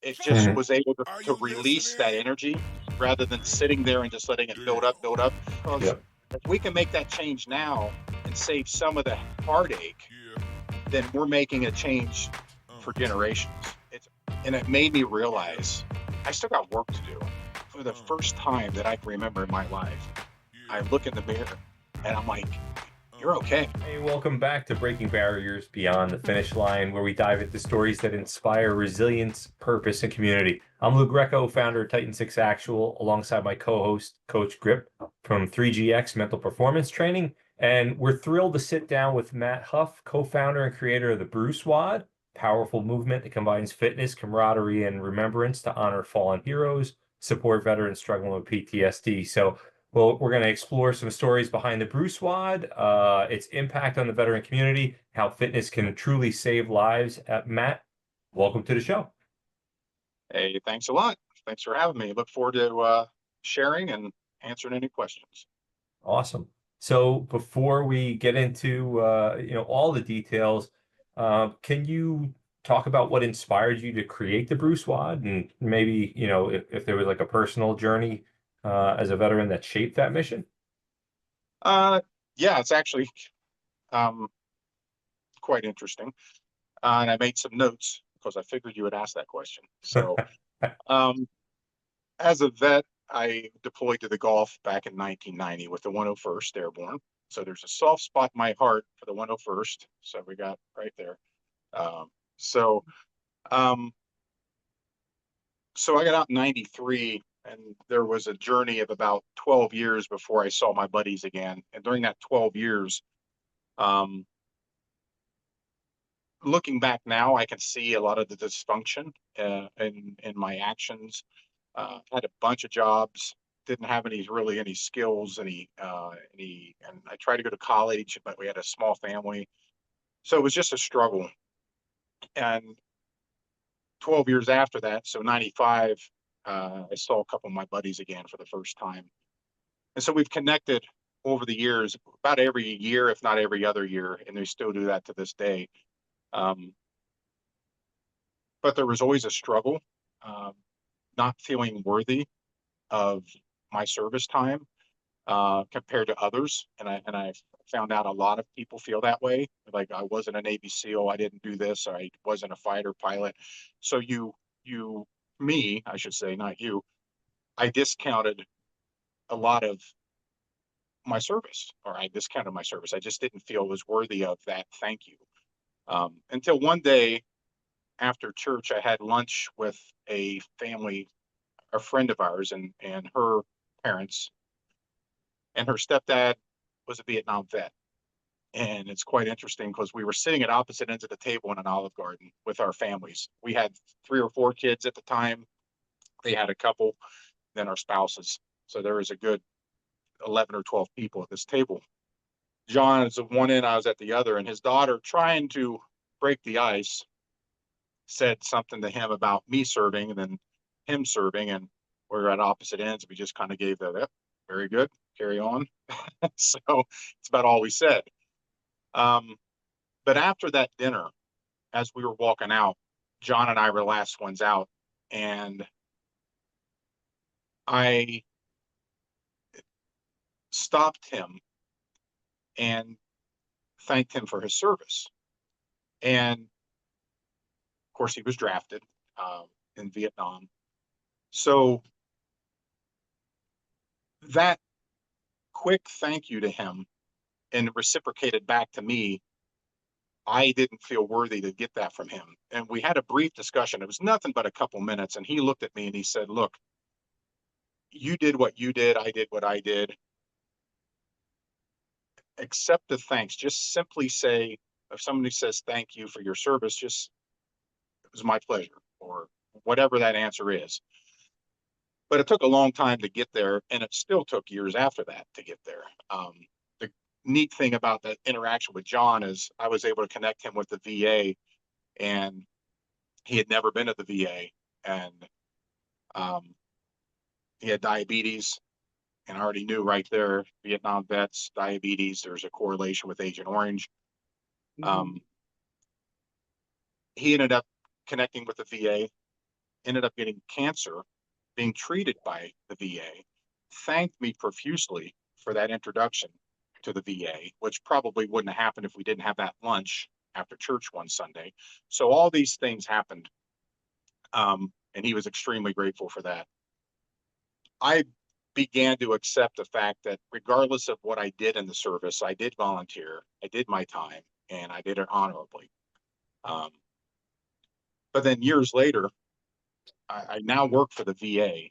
it just Mhm. was able to release that energy rather than sitting there and just letting it build up. Because Yep. if we can make that change now and save some of the heartache, then we're making a change for generations. And it made me realize I still got work to do. For the first time that I can remember in my life, I look in the mirror and I'm like, you're okay. Hey, welcome back to Breaking Barriers Beyond the Finish Line, where we dive into stories that inspire resilience, purpose, and community. I'm Lou Greco, founder of Titan 6 Actual, alongside my co-host, Coach Gripp from 3GX Mental Performance Training. And we're thrilled to sit down with Matt Huff, co-founder and creator of the Bruce WOD, powerful movement that combines fitness, camaraderie, and remembrance to honor fallen heroes, support veterans struggling with PTSD. So well, we're going to explore some stories behind the Bruce WOD, its impact on the veteran community, how fitness can truly save lives. Matt, welcome to the show. Hey, thanks a lot. Thanks for having me. Look forward to sharing and answering any questions. Awesome. So before we get into all the details, can you talk about what inspired you to create the Bruce WOD, and maybe if there was like a personal journey as a veteran that shaped that mission? Uh, yeah, it's actually um, quite interesting. And I made some notes because I figured you would ask that question. So, um, as a vet, I deployed to the Gulf back in 1990 with the 101st Airborne. So there's a soft spot in my heart for the 101st. So we got right there. Um, so, um, so I got out in 93 and there was a journey of about 12 years before I saw my buddies again. And during that 12 years, um, looking back now, I can see a lot of the dysfunction in my actions. Had a bunch of jobs, didn't have any skills, and I tried to go to college, but we had a small family, so it was just a struggle. And 12 years after that, so 95, I saw a couple of my buddies again for the first time, and so we've connected over the years, about every year, if not every other year, and we still do that to this day. Um, but there was always a struggle, um, not feeling worthy of my service time compared to others, and I found out a lot of people feel that way. Like I wasn't a Navy SEAL, I didn't do this, I wasn't a fighter pilot. So me, I should say, not you. I discounted a lot of my service, or I discounted my service. I just didn't feel it was worthy of that thank you. Until one day after church, I had lunch with a family, a friend of ours, and her parents, and her stepdad was a Vietnam vet. And it's quite interesting because we were sitting at opposite ends of the table in an Olive Garden with our families. We had 3 or 4 kids at the time. They had a couple, then our spouses. So there was a good 11 or 12 people at this table. John is at one end, I was at the other, and his daughter, trying to break the ice, said something to him about me serving and then him serving. And we were at opposite ends. We just kind of gave that up. Very good. Carry on. So it's about all we said. Um, but after that dinner, as we were walking out, John and I were the last ones out, and I stopped him and thanked him for his service. And of course, he was drafted in Vietnam. So that quick thank you to him and reciprocated back to me, I didn't feel worthy to get that from him. And we had a brief discussion. It was nothing but a couple minutes. And he looked at me and he said, look, you did what you did. I did what I did. Accept the thanks. Just simply say, if somebody says thank you for your service, just it was my pleasure, or whatever that answer is. But it took a long time to get there, and it still took years after that to get there. The neat thing about that interaction with John is I was able to connect him with the VA, and he had never been to the VA, and um, he had diabetes, and I already knew right there, Vietnam vets, diabetes, there's a correlation with Agent Orange. Um, he ended up connecting with the VA, ended up getting cancer, being treated by the VA, thanked me profusely for that introduction to the VA, which probably wouldn't have happened if we didn't have that lunch after church one Sunday. So all these things happened. And he was extremely grateful for that. I began to accept the fact that regardless of what I did in the service, I did volunteer, I did my time, and I did it honorably. But then years later, I now work for the VA.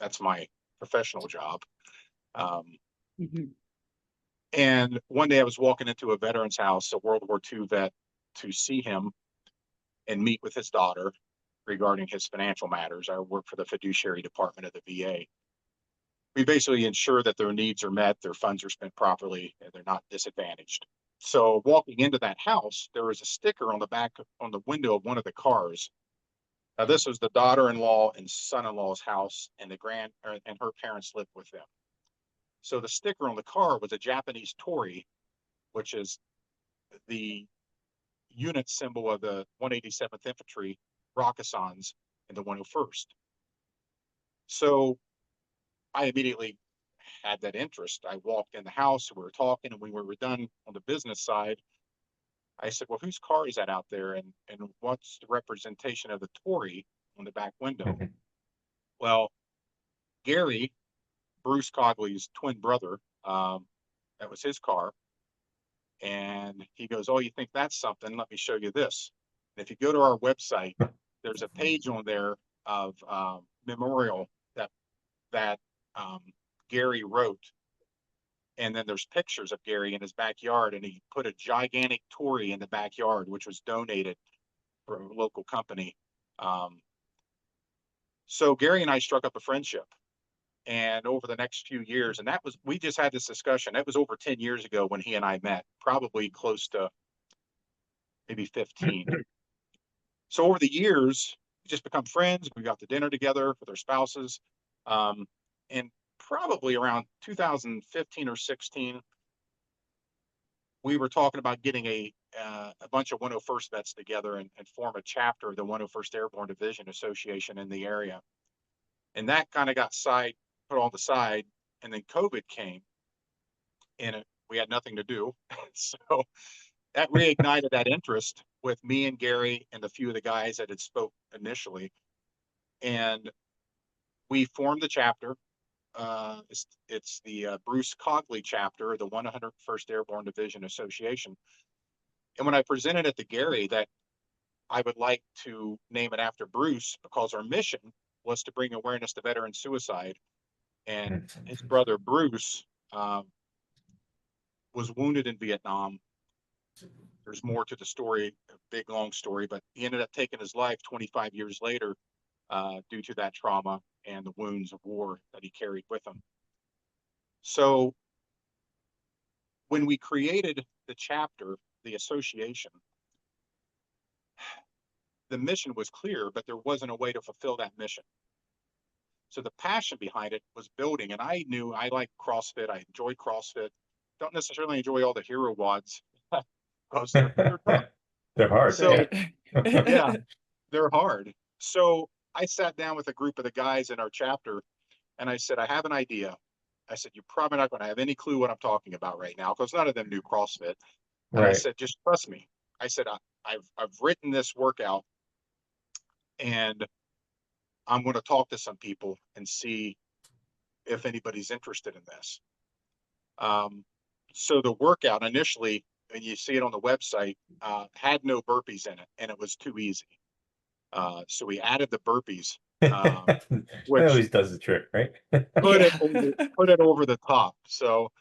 That's my professional job. And one day I was walking into a veteran's house, a World War II vet, to see him and meet with his daughter regarding his financial matters. I work for the fiduciary department of the VA. We basically ensure that their needs are met, their funds are spent properly, and they're not disadvantaged. So walking into that house, there was a sticker on the back, on the window of one of the cars. Now this was the daughter-in-law and son-in-law's house, and and her parents lived with them. So the sticker on the car was a Japanese torii, which is the unit symbol of the 187th Infantry Rakkasans in the 101st. So I immediately had that interest. I walked in the house, we were talking, and when we were done on the business side, I said, well, whose car is that out there? And what's the representation of the torii on the back window? Well, Gary, Bruce Cogley's twin brother, that was his car. And he goes, oh, you think that's something? Let me show you this. And if you go to our website, there's a page on there of memorial that Gary wrote. And then there's pictures of Gary in his backyard, and he put a gigantic torii in the backyard, which was donated from a local company. So Gary and I struck up a friendship. And over the next few years, and we just had this discussion. It was over 10 years ago when he and I met, probably close to maybe 15. So over the years, we just become friends. We got to dinner together with our spouses. And probably around 2015 or 16, we were talking about getting a bunch of 101st vets together and form a chapter of the 101st Airborne Division Association in the area. And that kind of got put on the side, and then COVID came, and we had nothing to do. So that reignited that interest with me and Gary and a few of the guys that had spoke initially. And we formed the chapter. It's the Bruce Cogley chapter, the 101st Airborne Division Association. And when I presented it to Gary that I would like to name it after Bruce, because our mission was to bring awareness to veteran suicide. And his brother Bruce was wounded in Vietnam. There's more to the story, a big long story, but he ended up taking his life 25 years later due to that trauma and the wounds of war that he carried with him. So when we created the chapter, the association, the mission was clear, but there wasn't a way to fulfill that mission. So the passion behind it was building, and I knew I like CrossFit. I enjoy CrossFit. Don't necessarily enjoy all the hero WODs because they're tough. They're hard. So yeah, they're hard. So I sat down with a group of the guys in our chapter, and I said, I have an idea. I said, you're probably not going to have any clue what I'm talking about right now, because none of them knew CrossFit. And I said, just trust me. I said, I've written this workout, and I'm going to talk to some people and see if anybody's interested in this. So the workout initially, and you see it on the website, had no burpees in it, and it was too easy. So we added the burpees, which always does the trick, right? put it over the top. So,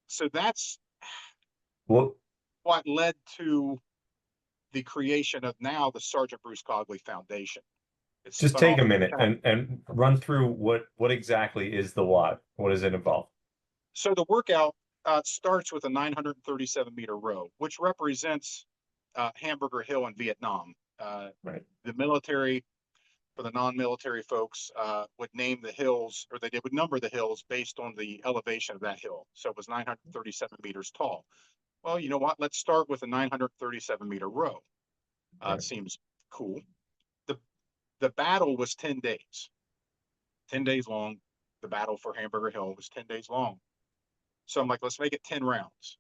so that's what led to the creation of now the Sergeant Bruce Cogley Foundation. Just take a minute and run through what exactly is the WOD. What does it involve? So the workout starts with a 937-meter row, which represents Hamburger Hill in Vietnam. The military, for the non-military folks, would name the hills, or they would number the hills based on the elevation of that hill. So it was 937 meters tall. Well, you know what? Let's start with a 937-meter row. It seems cool. the battle was 10 days, 10 days long. The battle for Hamburger Hill was 10 days long. So I'm like, let's make it 10 rounds.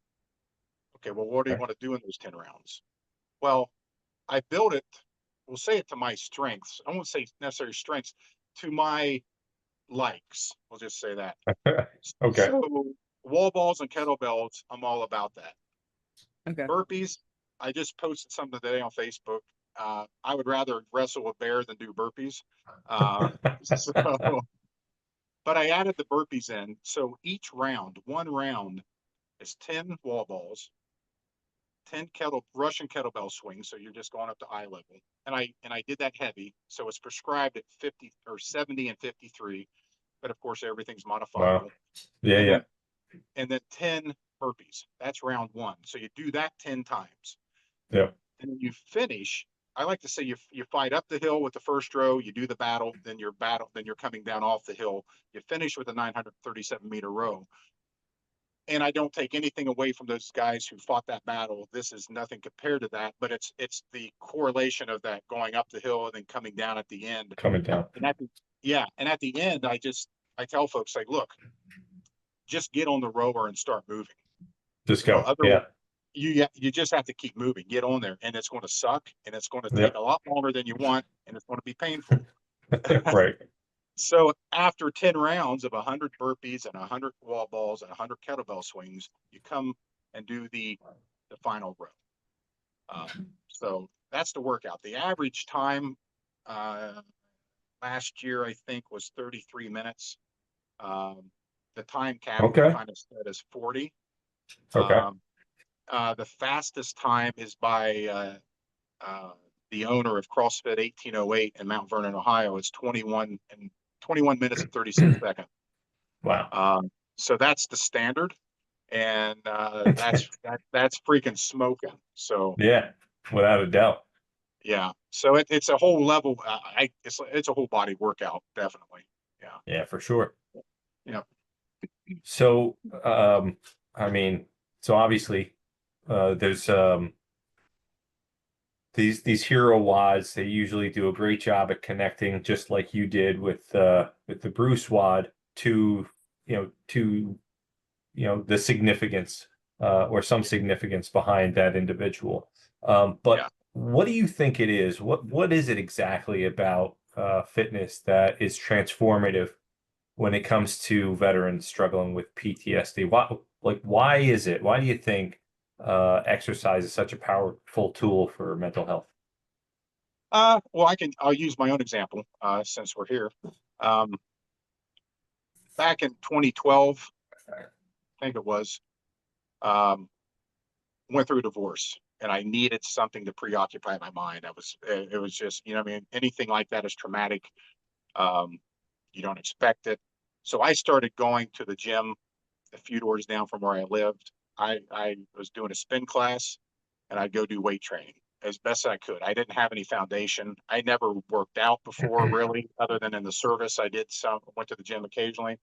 Okay, well, what do you Okay. want to do in those 10 rounds? Well, I built it, we'll say it to my strengths. I won't say necessarily strengths, to my likes. We'll just say that. Okay. So wall balls and kettlebells, I'm all about that. Okay. Burpees, I just posted something today on Facebook. I would rather wrestle a bear than do burpees. So, but I added the burpees in. So each round, one round is 10 wall balls, 10 Russian kettlebell swings. So you're just going up to eye level. And I did that heavy. So it's prescribed at 50 or 70 and 53. But of course, everything's modifiable. Wow. Yeah, yeah. And then 10 burpees. That's round one. So you do that 10 times. Yeah. And then you finish. I like to say you fight up the hill with the first row, you do the battle, then you're coming down off the hill. You finish with a 937-meter row. And I don't take anything away from those guys who fought that battle. This is nothing compared to that, but it's the correlation of that going up the hill and then coming down at the end. Coming down. And at the end, I tell folks, like, look, just get on the rower and start moving. Just go. Yeah. You just have to keep moving, get on there, and it's going to suck, and it's going to take a lot longer than you want, and it's going to be painful. Right. So after 10 rounds of 100 burpees and 100 wall balls and 100 kettlebell swings, you come and do the final row. So that's the workout. The average time last year, I think, was 33 minutes. The time cap kind of set as 40. Okay. The fastest time is by the owner of CrossFit 1808 in Mount Vernon, Ohio. It's 21 minutes and 36 seconds. Wow. So that's the standard, and that's freaking smoking. So yeah, without a doubt. Yeah. So it's a whole level. It's a whole body workout, definitely. Yeah. Yeah, for sure. Yeah. So, I mean, so obviously, there's these hero WODs. They usually do a great job at connecting, just like you did with the Bruce WOD to the significance or some significance behind that individual. But what do you think it is? What is it exactly about fitness that is transformative when it comes to veterans struggling with PTSD? Why is it? Why do you think exercise is such a powerful tool for mental health? Well, I'll use my own example since we're here. Back in 2012, I think it was, went through a divorce, and I needed something to preoccupy my mind. It was just, I mean, anything like that is traumatic. You don't expect it. So I started going to the gym a few doors down from where I lived. I was doing a spin class, and I'd go do weight training as best I could. I didn't have any foundation. I never worked out before, really, other than in the service. Went to the gym occasionally.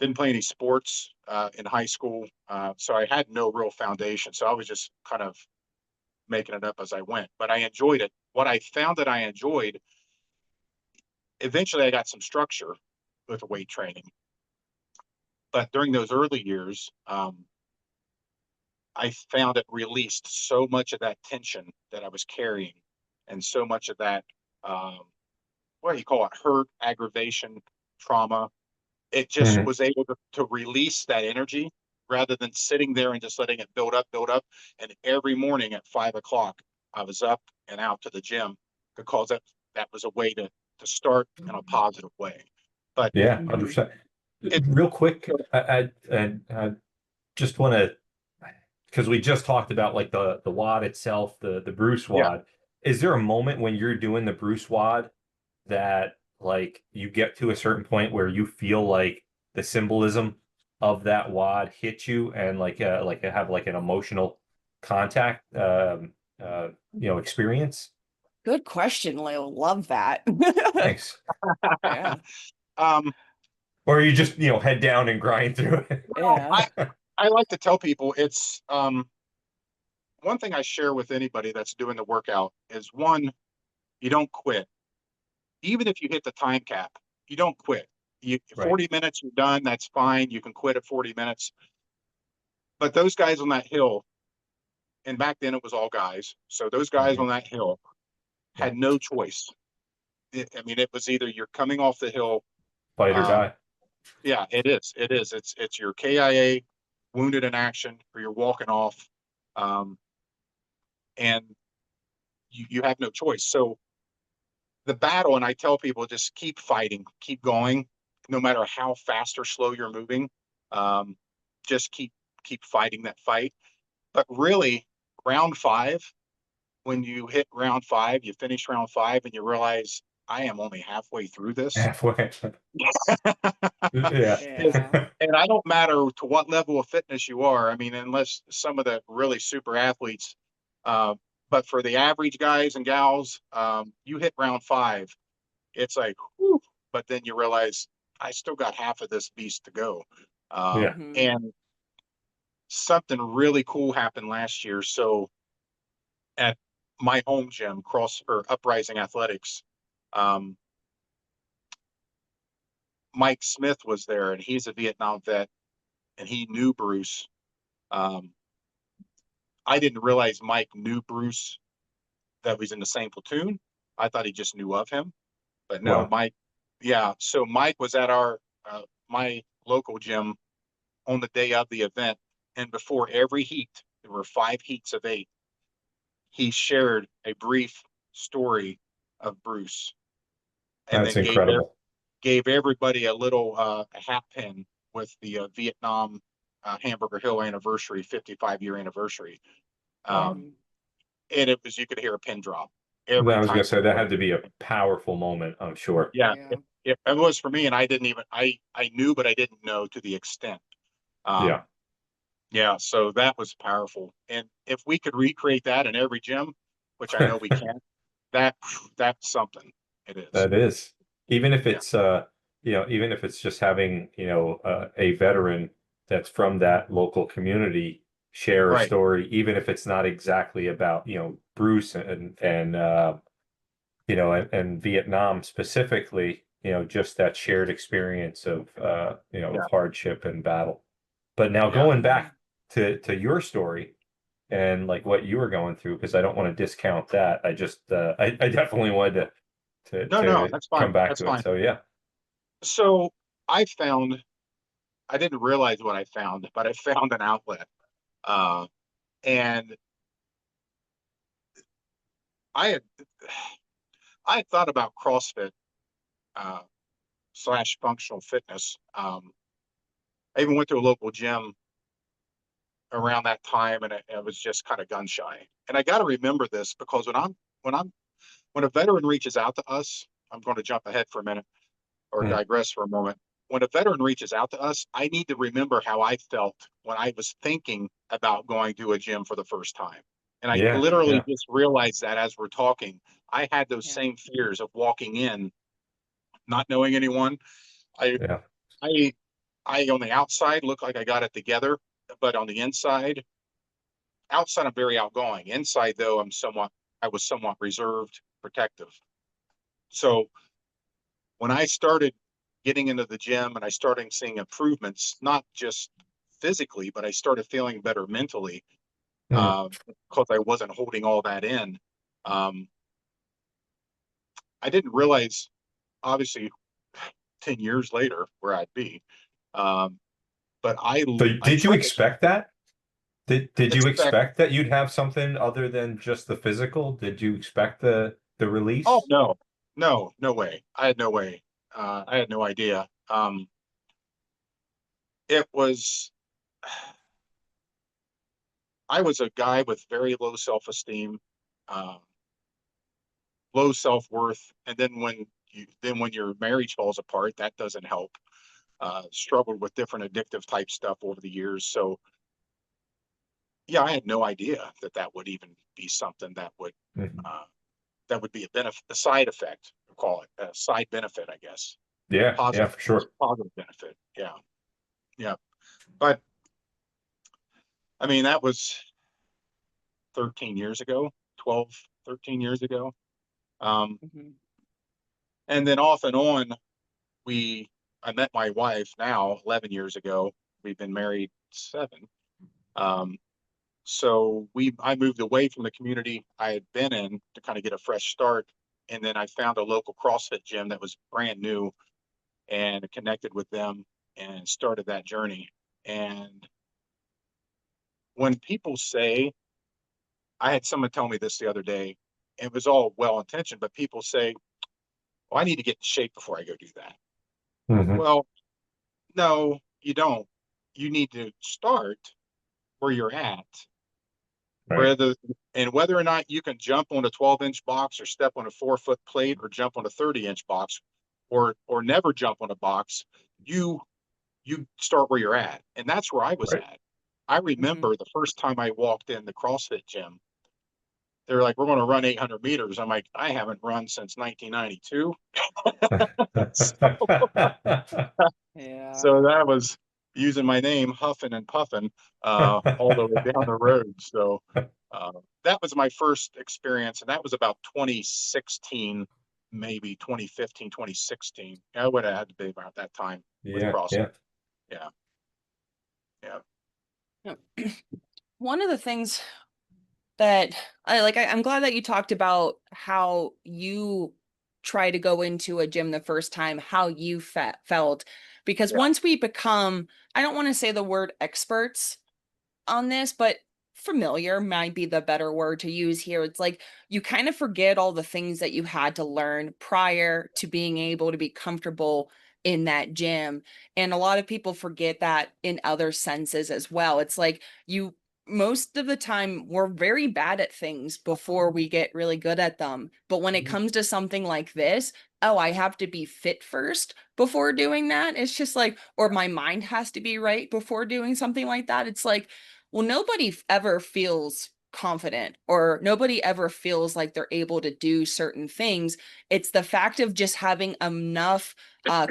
Didn't play any sports in high school, so I had no real foundation. So I was just kind of making it up as I went, but I enjoyed it. What I found that I enjoyed, eventually I got some structure with weight training. But during those early years, I found it released so much of that tension that I was carrying, and so much of that, what do you call it, hurt, aggravation, trauma. It just was able to release that energy rather than sitting there and just letting it build up. And every morning at 5 o'clock, I was up and out to the gym, because that was a way to start in a positive way. But yeah, 100%. Real quick, I just want to, because we just talked about like the WOD itself, the Bruce WOD. Is there a moment when you're doing the Bruce WOD that like you get to a certain point where you feel like the symbolism of that WOD hit you and like have like an emotional contact experience? Good question, Leo. Love that. Thanks. Yeah. Or you just head down and grind through it. Yeah. I like to tell people, it's one thing I share with anybody that's doing the workout is, one, you don't quit. even if you hit the time cap, you don't quit. You Right. 40 minutes, you're done. That's fine. You can quit at 40 minutes. But those guys on that hill, and back then it was all guys. So those guys on that hill had no choice. I mean, it was either you're coming off the hill. Fight or die. Yeah, it is. It is. It's your KIA, wounded in action, or you're walking off. And you have no choice. So the battle, and I tell people, just keep fighting, keep going, no matter how fast or slow you're moving. Just keep fighting that fight. But really, round 5, when you hit round 5, you finish round 5, and you realize I am only halfway through this. Halfway. Yeah. And I don't matter to what level of fitness you are. I mean, unless some of the really super athletes, but for the average guys and gals, you hit round 5, it's like, whew, but then you realize I still got half of this beast to go. Yeah. And something really cool happened last year. So at my home gym, Uprising Athletics, Mike Smith was there, and he's a Vietnam vet, and he knew Bruce. I didn't realize Mike knew Bruce, that was in the same platoon. I thought he just knew of him, but no, Wow. Mike. Yeah, so Mike was at my local gym on the day of the event, and before every heat, there were 5 heats of 8. He shared a brief story of Bruce, and That's then incredible. gave everybody a little a hat pin with the Vietnam Hamburger Hill anniversary, 55-year anniversary. Wow. And it was, you could hear a pin drop I every was time. gonna say that had to be a powerful moment, I'm sure. Yeah, it was for me, and I didn't even, I knew, but I didn't know to the extent. Yeah. Yeah, so that was powerful. And if we could recreate that in every gym, which I know we can, that's something. It is. That is. Even if Yeah. it's even if it's just having, a veteran that's from that local community share a Right. story, even if it's not exactly about, Bruce and Vietnam specifically, just that shared experience of Yeah. of hardship and battle. But now Yeah. going back to your story and like what you were going through, because I don't want to discount that. I just I definitely wanted to No, that's fine. come back That's to it. fine. So yeah. So I didn't realize what I found, but I found an outlet. And I had thought about CrossFit / functional fitness. I even went to a local gym around that time, and it was just kind of gun shy. And I got to remember this, because when a veteran reaches out to us, I'm going to jump ahead for a minute or digress for a moment. When a veteran reaches out to us, I need to remember how I felt when I was thinking about going to a gym for the first time. And I Yeah. literally Yeah. just realized that as we're talking, I had those same fears of walking in, not knowing anyone. Yeah. I on the outside look like I got it together, but on the outside I'm very outgoing. Inside though, I was somewhat reserved, protective. So when I started getting into the gym and I started seeing improvements, not just physically, but I started feeling better mentally, because I wasn't holding all that in. I didn't realize, obviously, 10 years later where I'd be. But So I did you tried to expect that? Did you expect, expect that you'd have something other than just the physical? Did you expect the oh release? no way. I had no way. I had no idea. It was, I was a guy with very low self-esteem, uh, low self-worth. And then when your marriage falls apart, that doesn't help. Struggled with different addictive type stuff over the years. So yeah, I had no idea that would even be something uh, that would be a benefit, a side effect, we'll call it a side benefit, I guess. Yeah. Yeah, Positive, for sure. positive benefit. Yeah. Yeah. But I mean, that was 13 years ago, 12, 13 years ago. Um, And then off and on, I met my wife now 11 years ago. We've been married 7. Um, so I moved away from the community I had been in to kind of get a fresh start. And then I found a local CrossFit gym that was brand new and connected with them and started that journey. And when people say, I had someone tell me this the other day, it was all well intentioned, but people say, well, I need to get in shape before I go do that. Mhm. Well, no, you don't. You need to start where you're at. Right. Whether or not you can jump on a 12-inch box or step on a 4-foot plate or jump on a 30-inch box or never jump on a box, you start where you're at. And that's where I was Right. at. I remember the first time I walked in the CrossFit gym, they're like, we're going to run 800 meters. I'm like, I haven't run since 1992. Yeah. So that was using my name, huffing and puffing, all the way down the road. So that was my first experience, and that was about 2016, maybe 2015, 2016. I would have had to be about that time with Yeah, CrossFit. yeah. Yeah, yeah, Yeah. One of the things that I like, I'm glad that you talked about how you try to go into a gym the first time, how you felt, because yeah, once we become, I don't want to say the word experts on this, but familiar might be the better word to use here. It's like you kind of forget all the things that you had to learn prior to being able to be comfortable in that gym. And a lot of people forget that in other senses as well. It's like you most of the time we're very bad at things before we get really good at them. But when it Mhm. comes to something like this, oh, I have to be fit first before doing that. It's just like, or my mind has to be right before doing something like that. It's like, well, nobody ever feels confident or nobody ever feels like they're able to do certain things. It's the fact of just having enough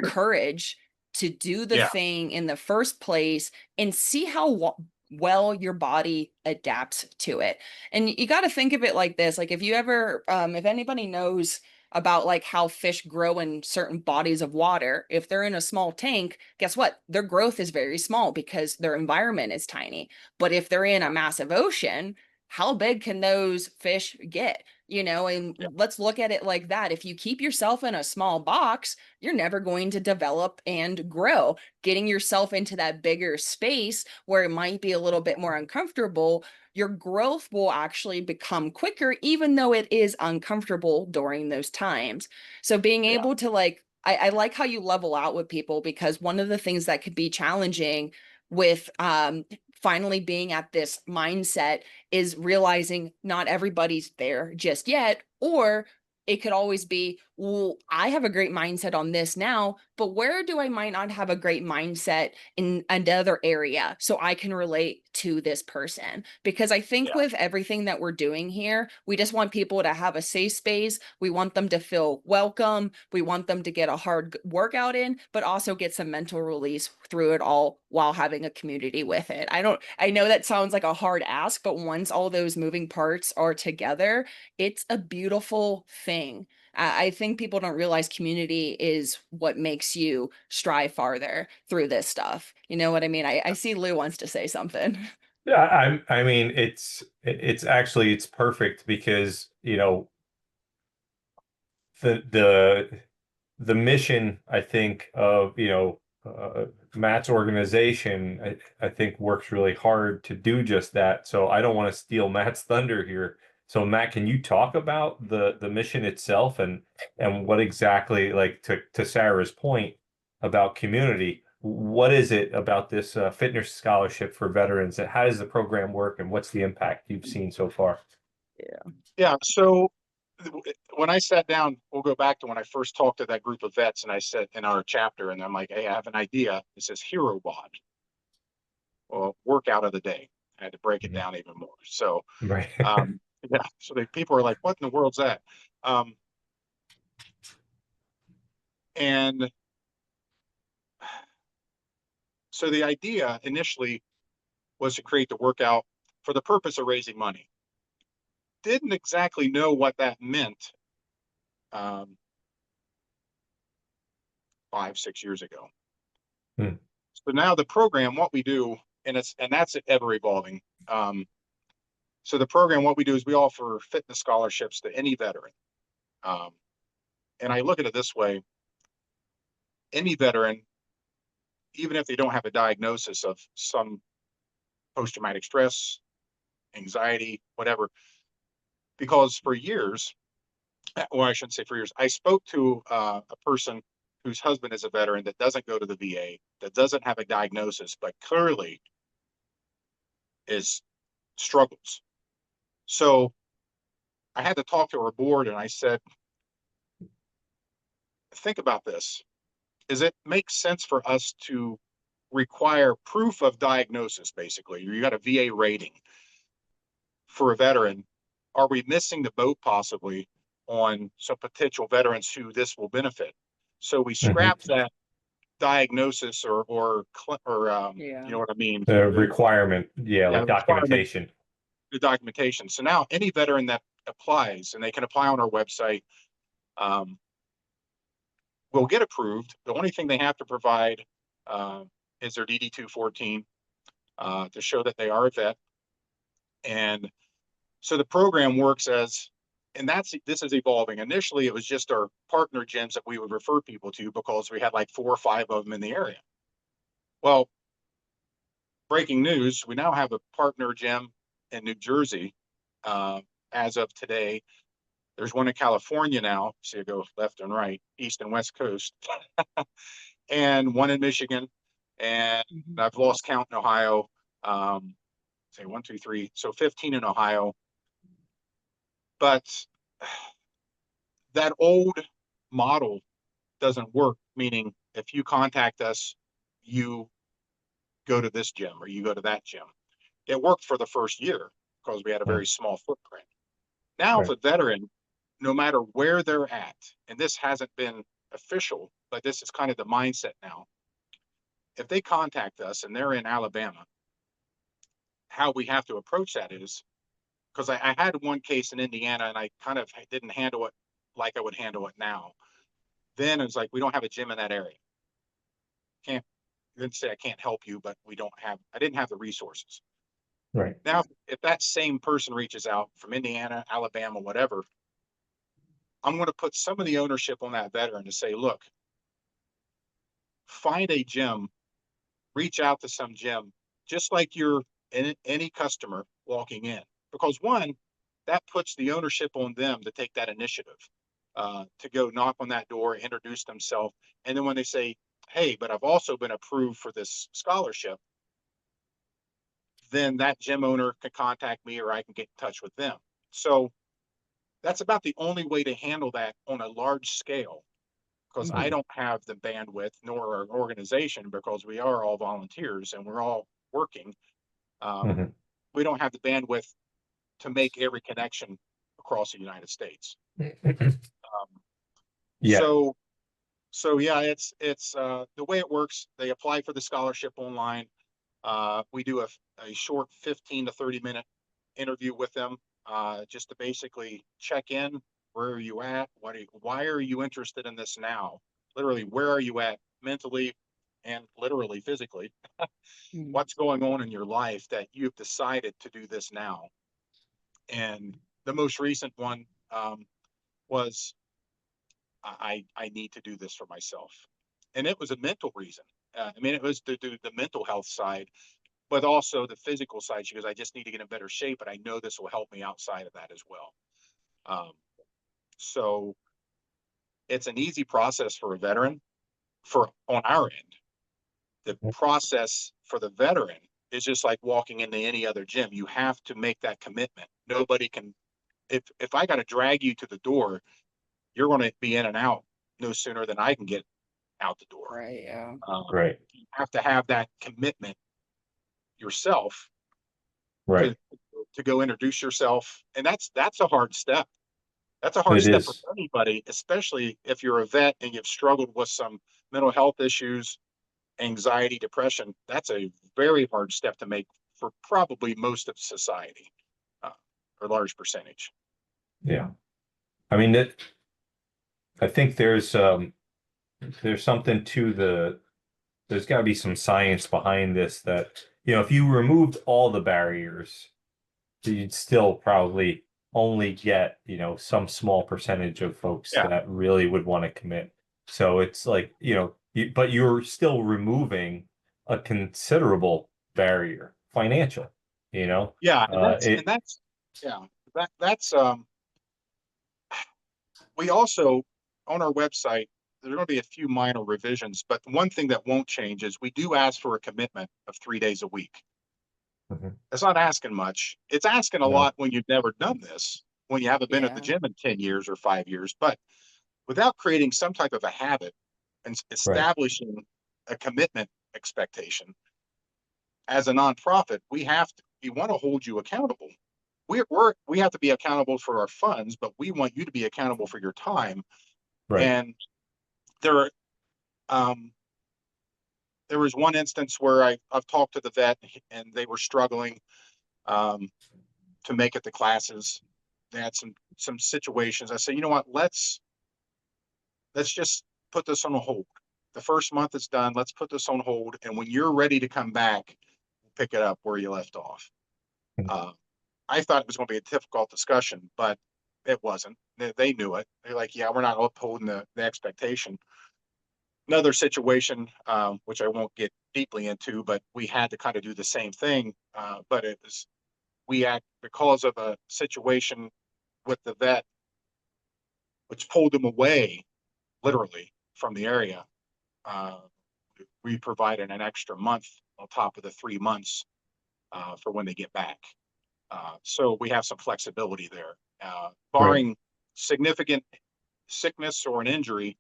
courage to do the Yeah, thing in the first place and see how well your body adapts to it. And you got to think of it like this. Like if you ever, if anybody knows about like how fish grow in certain bodies of water, if they're in a small tank, guess what? Their growth is very small because their environment is tiny. But if they're in a massive ocean, how big can those fish get? You know, and yeah, let's look at it like that. If you keep yourself in a small box, you're never going to develop and grow. Getting yourself into that bigger space where it might be a little bit more uncomfortable, your growth will actually become quicker, even though it is uncomfortable during those times. So being yeah, able to like, I like how you level out with people, because one of the things that could be challenging with finally being at this mindset is realizing not everybody's there just yet, or it could always be, well, I have a great mindset on this now, but where do I might not have a great mindset in another area so I can relate to this person? Because I think yeah, with everything that we're doing here, we just want people to have a safe space. We want them to feel welcome. We want them to get a hard workout in, but also get some mental release through it all while having a community with it. I know that sounds like a hard ask, but once all those moving parts are together, it's a beautiful thing. I think people don't realize community is what makes you strive farther through this stuff. You know what I mean? I see Lou wants to say something. Yeah, I mean it's actually it's perfect because, you know, the the mission, I think, of, you know, Matt's organization, I think works really hard to do just that. So I don't want to steal Matt's thunder here. So Matt, can you talk about the mission itself and what exactly, like to Sarah's point about community, what is it about this fitness scholarship for veterans? And how does the program work and what's the impact you've seen so far? yeah. So when I sat down, we'll go back to when I first talked to that group of vets, and I said in our chapter, and I'm like, hey, I have an idea. It says Hero WOD, well, workout of the day. I had to break it Mhm. down even more. So, Right. yeah. So people are like, what in the world's that? Um, and so the idea initially was to create the workout for the purpose of raising money. Didn't exactly know what that meant. Um, 5, 6 years ago. Hmm. So now the program, what we do, and that's ever evolving. So the program, what we do is we offer fitness scholarships to any veteran. And I look at it this way: any veteran, even if they don't have a diagnosis of some post-traumatic stress, anxiety, whatever, because for years, well, I shouldn't say for years, I spoke to a person whose husband is a veteran that doesn't go to the VA, that doesn't have a diagnosis, but clearly is struggles. So I had to talk to our board and I said, think about this. Does it make sense for us to require proof of diagnosis? Basically, you got a VA rating for a veteran. Are we missing the boat possibly on some potential veterans who this will benefit? So we scrap that diagnosis or Yeah. you know what I mean? The requirement, yeah, like Requirement, documentation. the documentation. So now any veteran that applies, and they can apply on our website, will get approved. The only thing they have to provide is their DD 214 to show that they are a vet. And so the program works as, and this is evolving. Initially, it was just our partner gyms that we would refer people to because we had like 4 or 5 of them in the area. Well, breaking news, we now have a partner gym in New Jersey as of today. There's one in California now. See, I go left and right, east and west coast, and one in Michigan, and I've lost count in Ohio. Say 1, 2, 3, so 15 in Ohio. But that old model doesn't work. Meaning, if you contact us, you go to this gym or you go to that gym. It worked for the first year because we had a very small footprint. Now, if a veteran, no matter where they're at, and this hasn't been official, but this is kind of the mindset now. If they contact us and they're in Alabama, how we have to approach that is, because I had one case in Indiana and I kind of didn't handle it like I would handle it now. Then it was like, we don't have a gym in that area. I didn't say I can't help you, but I didn't have the resources. Right. Now, if that same person reaches out from Indiana, Alabama, whatever, I'm going to put some of the ownership on that veteran to say, look, find a gym, reach out to some gym, just like you're any customer walking in. Because one, that puts the ownership on them to take that initiative, to go knock on that door, introduce themselves. And then when they say, hey, but I've also been approved for this scholarship, then that gym owner can contact me or I can get in touch with them. So that's about the only way to handle that on a large scale, because I don't have the bandwidth nor our organization, because we are all volunteers and we're all working. We don't have the bandwidth to make every connection across the United States. Yeah. So yeah, it's the way it works. They apply for the scholarship online. We do a short 15 to 30-minute interview with them, just to basically check in. Where are you at? Why are you interested in this now? Literally, where are you at mentally and literally physically? What's going on in your life that you've decided to do this now? And the most recent one was, I need to do this for myself. And it was a mental reason. I mean, it was to do the mental health side, but also the physical side. She goes, I just need to get in better shape, but I know this will help me outside of that as well. So it's an easy process for a veteran on our end. The process for the veteran is just like walking into any other gym. You have to make that commitment. Nobody can, if I got to drag you to the door, you're going to be in and out no sooner than I can get out the door. Right. Yeah. Right. You have to have that commitment yourself, Right. to go introduce yourself. And that's a hard step. That's a hard It step is. for anybody, especially if you're a vet and you've struggled with some mental health issues, anxiety, depression. That's a very hard step to make for probably most of society, or large percentage. Yeah. I mean, I think there's there's something to there's got to be some science behind this that, if you removed all the barriers, you'd still probably only get, some small percentage of folks Yeah. that really would want to commit. So it's like, but you're still removing a considerable barrier, financial, Yeah. it, Yeah, that's, we also, on our website, there's going to be a few minor revisions, but one thing that won't change is we do ask for a commitment of 3 days a week. Mhm. It's not asking much. It's asking a No, lot when you've never done this, when you haven't been at the Yeah. gym in 10 years or 5 years, but without creating some type of a habit and right, establishing a commitment expectation as a nonprofit, we want to hold you accountable. We have to be accountable for our funds, but we want you to be accountable for your time. right. And there, um, there was one instance where I've talked to the vet and they were struggling um, to make it to classes. They had some situations. I said, you know what, let's just put this on a hold. The first month is done. Let's put this on hold. And when you're ready to come back, pick it up where you left off. Mhm. Uh, I thought it was going to be a difficult discussion, but it wasn't. They knew it. They're like, yeah, we're not upholding the expectation. Another situation, which I won't get deeply into, but we had to kind of do the same thing. But it was, we act because of a situation with the vet, which pulled them away literally from the area. Uh, we provided an extra month on top of the 3 months for when they get back. So we have some flexibility there. Right. Barring significant sickness or an injury,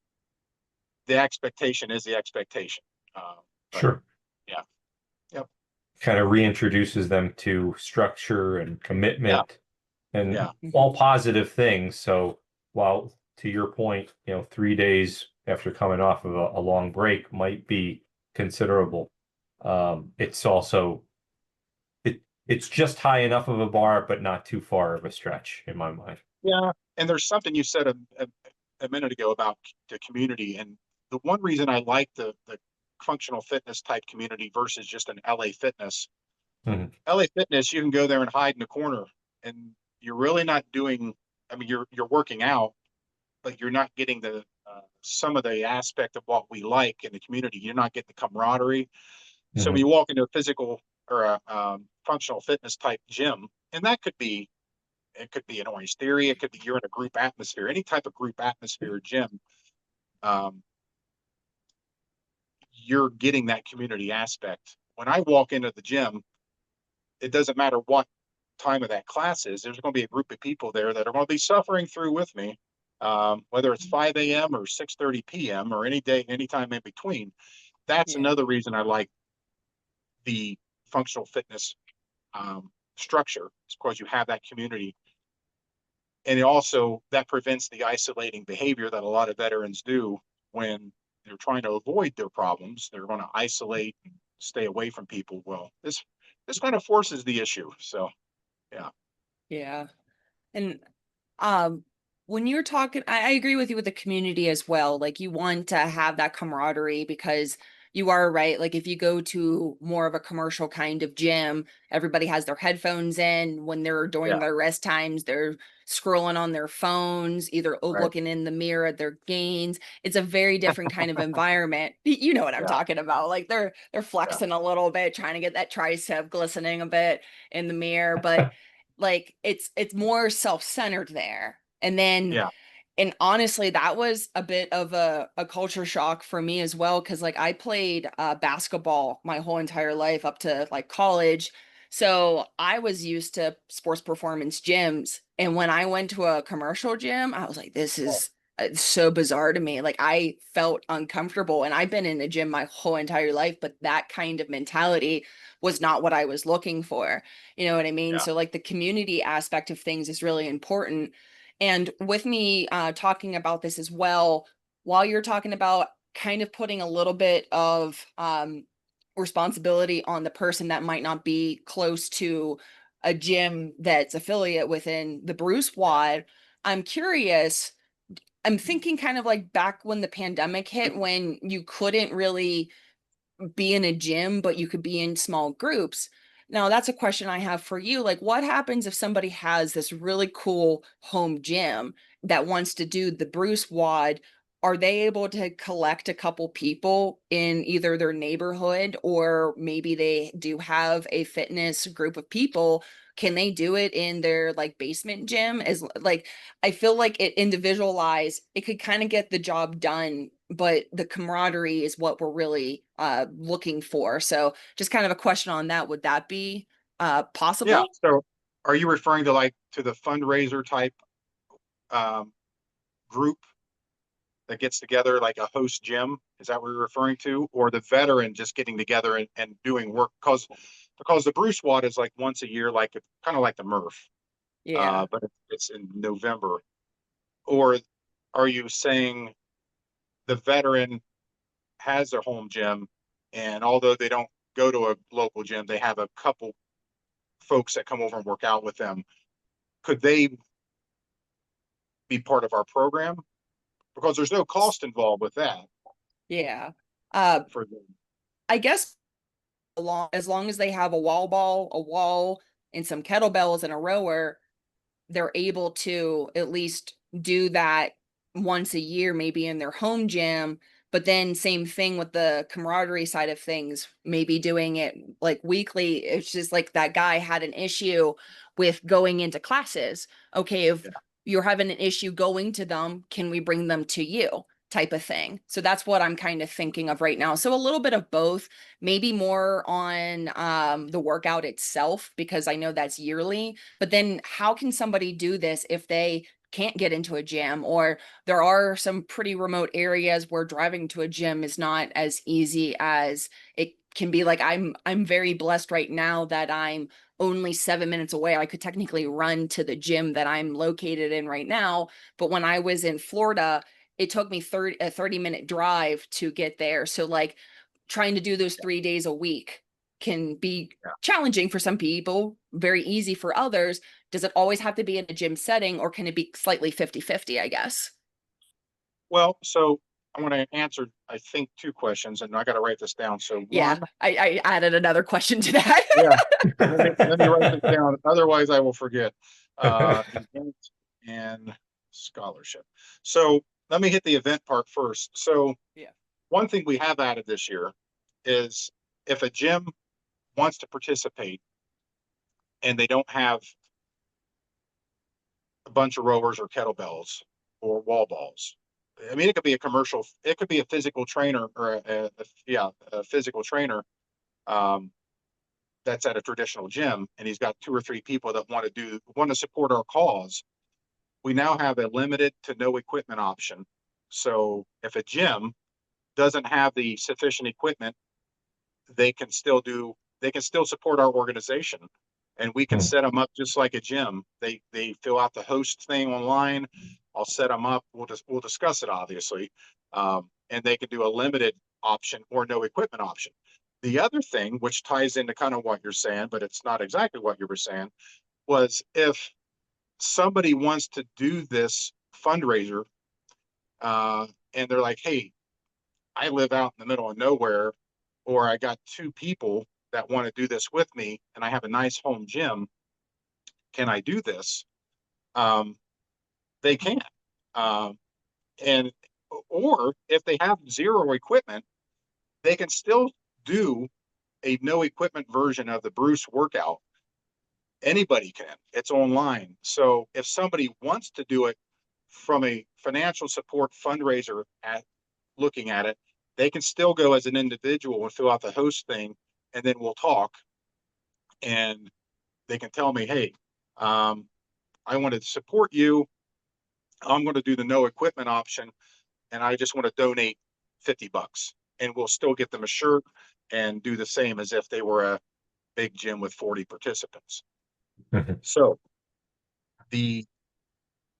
the expectation is the expectation. But Sure. yeah, yep, Kind of reintroduces them to structure and yeah, commitment and yeah, all Mhm. positive things. So while to your point, 3 days after coming off of a long break might be considerable. It's also it's just high enough of a bar, but not too far of a stretch in my mind. yeah. And there's something you said a minute ago about the community, and the one reason I like the functional fitness type community versus just an LA Fitness. Mhm. LA Fitness, you can go there and hide in the corner, and you're really not doing. I mean, you're working out, but you're not getting the some of the aspect of what we like in the community. You're not getting the camaraderie. So when Mhm. you walk into a physical or a functional fitness type gym, and it could be an Orange Theory, it could be you're in a group atmosphere, any type of group atmosphere gym, um, you're getting that community aspect. When I walk into the gym, it doesn't matter what time of that class is. There's going to be a group of people there that are going to be suffering through with me, whether it's 5 a.m. or 6:30 p.m. or any day, anytime in between. That's Yeah. another reason I like the functional fitness structure. It's because you have that community, and it also that prevents the isolating behavior that a lot of veterans do when they're trying to avoid their problems. They're going to isolate and stay away from people. Well, this kind of forces the issue. So yeah, Yeah. And um when you're talking, I agree with you with the community as well. Like you want to have that camaraderie because you are right. Like if you go to more of a commercial kind of gym, everybody has their headphones in. When they're yeah, during their rest times, they're scrolling on their phones, either right, looking in the mirror at their gains. It's a very different kind of environment. You know what I'm yeah, talking about. Like they're yeah, flexing a little bit, trying to get that tricep glistening a bit in the mirror, but like it's more self-centered there. And then yeah, and honestly, that was a bit of a culture shock for me as well, because like I played basketball my whole entire life up to like college. So I was used to sports performance gyms. And when I went to a commercial gym, I was like, this is so bizarre to me. Like I felt uncomfortable. And I've been in a gym my whole entire life, but that kind of mentality was not what I was looking for. You know what I mean? yeah, So like the community aspect of things is really important. And with me talking about this as well, while you're talking about kind of putting a little bit of responsibility on the person that might not be close to a gym that's affiliate within the Bruce yeah. WOD, I'm curious, I'm thinking kind of like back when the pandemic hit, when you couldn't really be in a gym, but you could be in small groups. Now, that's a question I have for you. Like, what happens if somebody has this really cool home gym that wants to do the Bruce WOD? Are they able to collect a couple people in either their neighborhood, or maybe they do have a fitness group of people? Can they do it in their like basement gym? As like, I feel like it individualized, it could kind of get the job done, but the camaraderie is what we're really looking for. So just kind of a question on that. Would that be Yeah. possible? So are you referring to like to the fundraiser type um, group that gets together like a host gym? Is that what you're referring to? Or the veteran just getting together and doing work? Because the Bruce WOD is like once a year, like kind of like the Murph, Yeah. but it's in November. Or are you saying the veteran has their home gym, and although they don't go to a local gym, they have a couple folks that come over and work out with them? Could they be part of our program? Because there's no cost involved with that Yeah. Uh, for them. I guess as long as they have a wall ball, a wall, and some kettlebells and a rower, they're able to at least do that once a year, maybe in their home gym. But then same thing with the camaraderie side of things, maybe doing it like weekly. It's just like that guy had an issue with going into classes. Okay, if Yeah. you're having an issue going to them, can we bring them to you? Type of thing. So that's what I'm kind of thinking of right now. So a little bit of both, maybe more on the workout itself, because I know that's yearly. But then how can somebody do this if they can't get into a gym, or there are some pretty remote areas where driving to a gym is not as easy as it can be? Like I'm very blessed right now that I'm only 7 minutes away. I could technically run to the gym that I'm located in right now. But when I was in Florida, it took me a 30-minute drive to get there. So like trying to do those 3 days a week can be Yeah. challenging for some people, very easy for others. Does it always have to be in a gym setting, or can it be slightly 50-50, I guess? Well, so I want to answer, I think, two questions, and I got to write this down. So Yeah, one, I added another question to that. yeah, let me write this down. Otherwise, I will forget. Event and scholarship. So let me hit the event part first. So Yeah. one thing we have added this year is if a gym wants to participate and they don't have a bunch of rowers or kettlebells or wall balls. I mean, it could be a commercial, it could be a physical trainer or a physical trainer um, that's at a traditional gym, and he's got two or three people that want to support our cause. We now have a limited to no equipment option. So if a gym doesn't have the sufficient equipment, they can still support our organization, and we can set them up just like a gym. They fill out the host thing online. I'll set them up. We'll discuss it obviously, and they can do a limited option or no equipment option. The other thing, which ties into kind of what you're saying, but it's not exactly what you were saying, was if somebody wants to do this fundraiser, uh, and they're like, "Hey, I live out in the middle of nowhere, or I got two people that want to do this with me, and I have a nice home gym. Can I do this?" Um, they can. Um, and or if they have zero equipment, they can still do a no equipment version of the Bruce workout. Anybody can. It's online. So if somebody wants to do it from a financial support fundraiser at looking at it, they can still go as an individual and fill out the host thing, and then we'll talk, and they can tell me, "Hey, um, I want to support you. I'm going to do the no equipment option, and I just want to donate $50," and we'll still get them a shirt and do the same as if they were a big gym with 40 participants. So the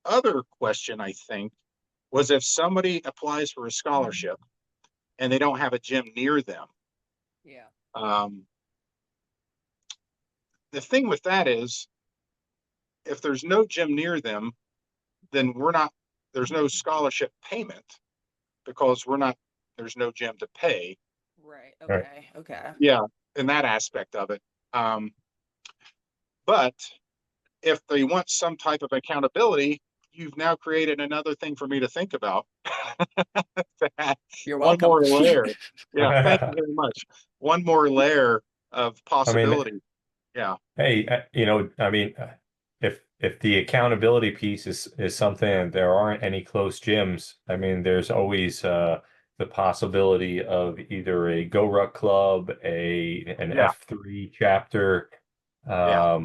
other question, I think, was if somebody applies for a scholarship and they don't have a gym near them. Yeah. Um, the thing with that is, if there's no gym near them, then we're not there's no scholarship payment because there's no gym to pay. Right. Right. Okay. Okay. Yeah, in that aspect of it. But if they want some type of accountability, you've now created another thing for me to think about. You're One welcome. more layer. Yeah, thank you very much. One more layer of I mean, possibility. Yeah, hey, I mean, if the accountability piece is something and there aren't any close gyms, I mean, there's always the possibility of either a Go Ruck Club, an yeah, F3 chapter, yeah,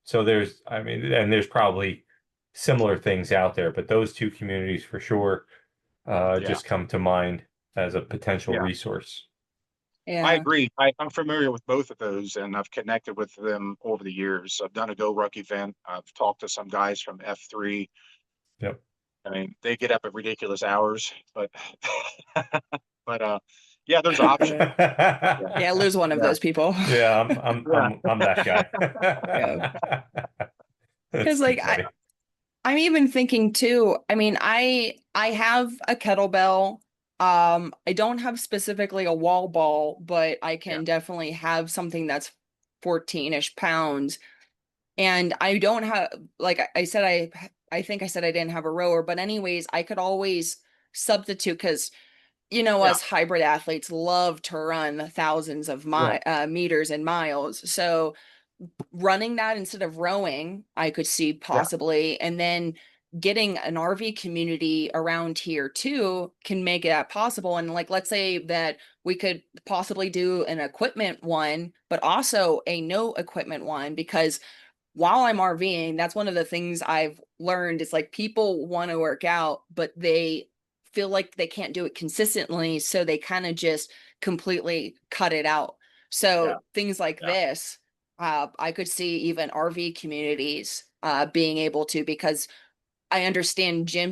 so I mean, and there's probably similar things out there, but those two communities for sure yeah, just come to mind as a potential yeah. resource. I Yeah. agree. I'm familiar with both of those, and I've connected with them over the years. I've done a Go Ruck event. I've talked to some guys from F3. Yep. I mean, they get up at ridiculous hours, but but yeah, there's options. Yeah, Yeah. Lose one of yeah, those people. Yeah, yeah, I'm that Yeah. guy. That's Because too like funny. I'm even thinking too, I mean, I have a kettlebell. I don't have specifically a wall ball, but I yeah, can definitely have something that's 14-ish pounds. And I don't have, like I said, I think I said I didn't have a rower, but anyways, I could always substitute because yeah, us hybrid athletes love to run thousands of yeah, meters and miles. So running that instead of rowing, I could see yeah, possibly, and then getting an RV community around here too can make that possible. And like, let's say that we could possibly do an equipment one, but also a no equipment one, because while I'm RVing, that's one of the things I've learned is like people want to work out, but they feel like they can't do it consistently. So they kind of just completely cut it out. yeah, So things like yeah, this, I could see even RV communities being able to, because I understand gym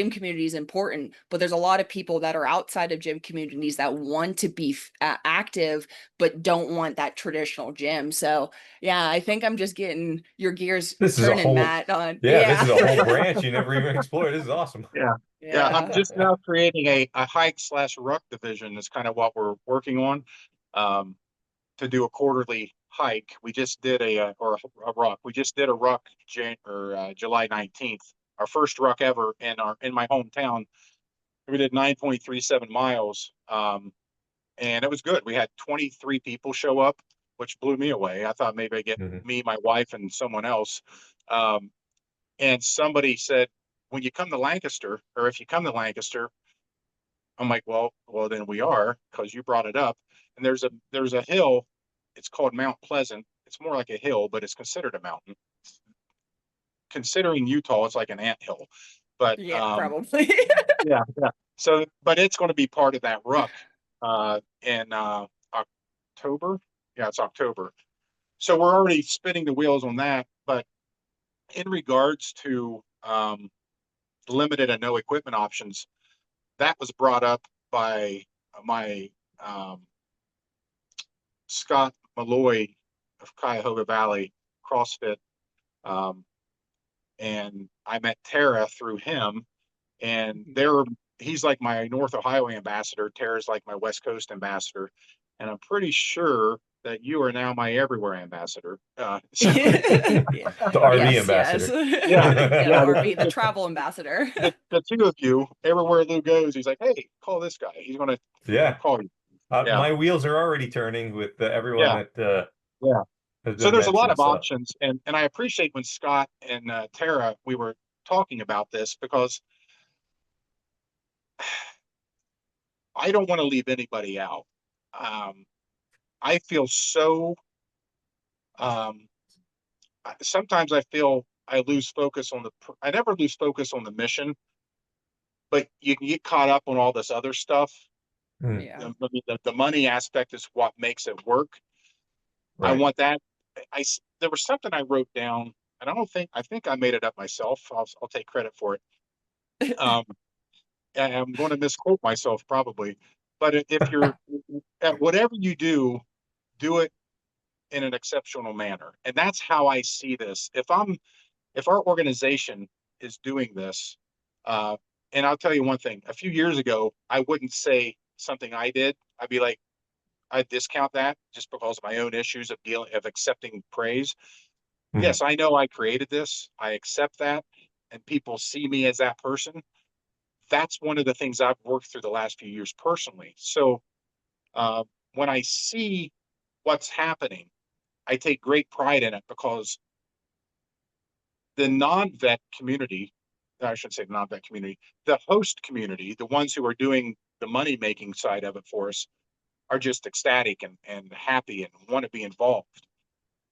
community is important, but there's a lot of people that are outside of gym communities that want to be active, but don't want that traditional gym. So yeah, I think I'm just getting your gears This is a turning, whole, Matt, on, yeah, this yeah. is a whole branch you never even explored. This is awesome. yeah. Yeah, I'm Yeah. just now creating a hike/ruck division is kind of what we're working on. Um, to do a quarterly hike. We just did or a ruck. We just did a ruck July 19th, our first ruck ever in my hometown. We did 9.37 miles. And it was good. We had 23 people show up, which blew me away. I thought maybe I'd get Mhm. me, my wife, and someone else. Um, and somebody said, when you come to Lancaster, or if you come to Lancaster, I'm like, well, then we are, because you brought it up. And there's a hill. It's called Mount Pleasant. It's more like a hill, but it's considered a mountain. Considering Utah, it's like an anthill. But Yeah, probably. yeah, yeah. So, but it's going to be part of that ruck in October. Yeah, it's October. So we're already spinning the wheels on that. But in regards to limited and no equipment options, that was brought up by my Scott Malloy of Cuyahoga Valley CrossFit. Um, and I met Tara through him, and he's like my North Ohio ambassador. Tara's like my West Coast ambassador, and I'm pretty sure that you are now my everywhere ambassador. So Yeah. The RV Yes, yes. ambassador. yeah, Yeah, the yeah, RV, the travel ambassador. the two of you, everywhere Lou goes, he's like, hey, call this guy. He's gonna Yeah. call you. Yeah, My wheels are already turning with everyone yeah, that yeah. has So been there's a lot mentioned. of So options, and I appreciate when Scott and Tara we were talking about this, because I don't want to leave anybody out. Um, I feel so. Um, Sometimes I feel I lose focus on I never lose focus on the mission, but you can get caught up on all this other stuff. mm, Yeah. The money aspect is what makes it work. I right. want that. There was something I wrote down, and I think I made it up myself. I'll take credit for it. Um, and I'm going to misquote myself probably, but if you're at whatever you do it in an exceptional manner. And that's how I see this. If our organization is doing this. And I'll tell you one thing, a few years ago, I wouldn't say something I did. I'd be like, I discount that just because of my own issues of accepting praise. Mhm. Yes, I know I created this. I accept that. And people see me as that person. That's one of the things I've worked through the last few years personally. So uh, when I see what's happening, I take great pride in it because the non-vet community, I shouldn't say non-vet community, the host community, the ones who are doing the money-making side of it for us, are just ecstatic and happy and want to be involved.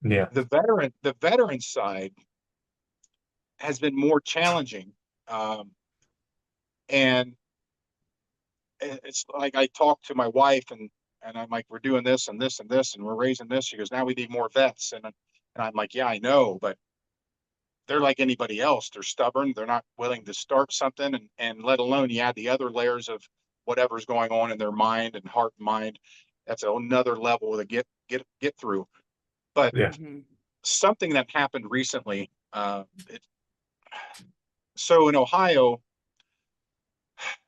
Yeah. The veteran side has been more challenging. And it's like I talk to my wife and I'm like, we're doing this and this and this, and we're raising this. She goes, now we need more vets. And I'm like, yeah, I know, but they're like anybody else. They're stubborn. They're not willing to start something. And let alone you add the other layers of whatever's going on in their mind and heart and mind. That's another level to get through. But Yeah. Mhm. something that happened recently, so in Ohio,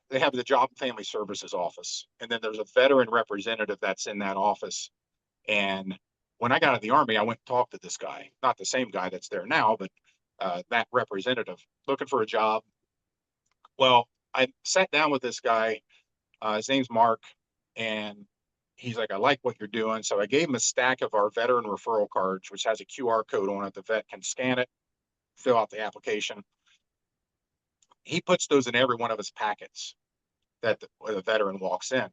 they have the Job and Family Services office, and then there's a veteran representative that's in that office. And when I got out of the Army, I went and talked to this guy, not the same guy that's there now, but that representative looking for a job. Well, I sat down with this guy. His name's Mark, and he's like, I like what you're doing. So I gave him a stack of our veteran referral cards, which has a QR code on it. The vet can scan it, fill out the application. He puts those in every one of his packets that the veteran walks in.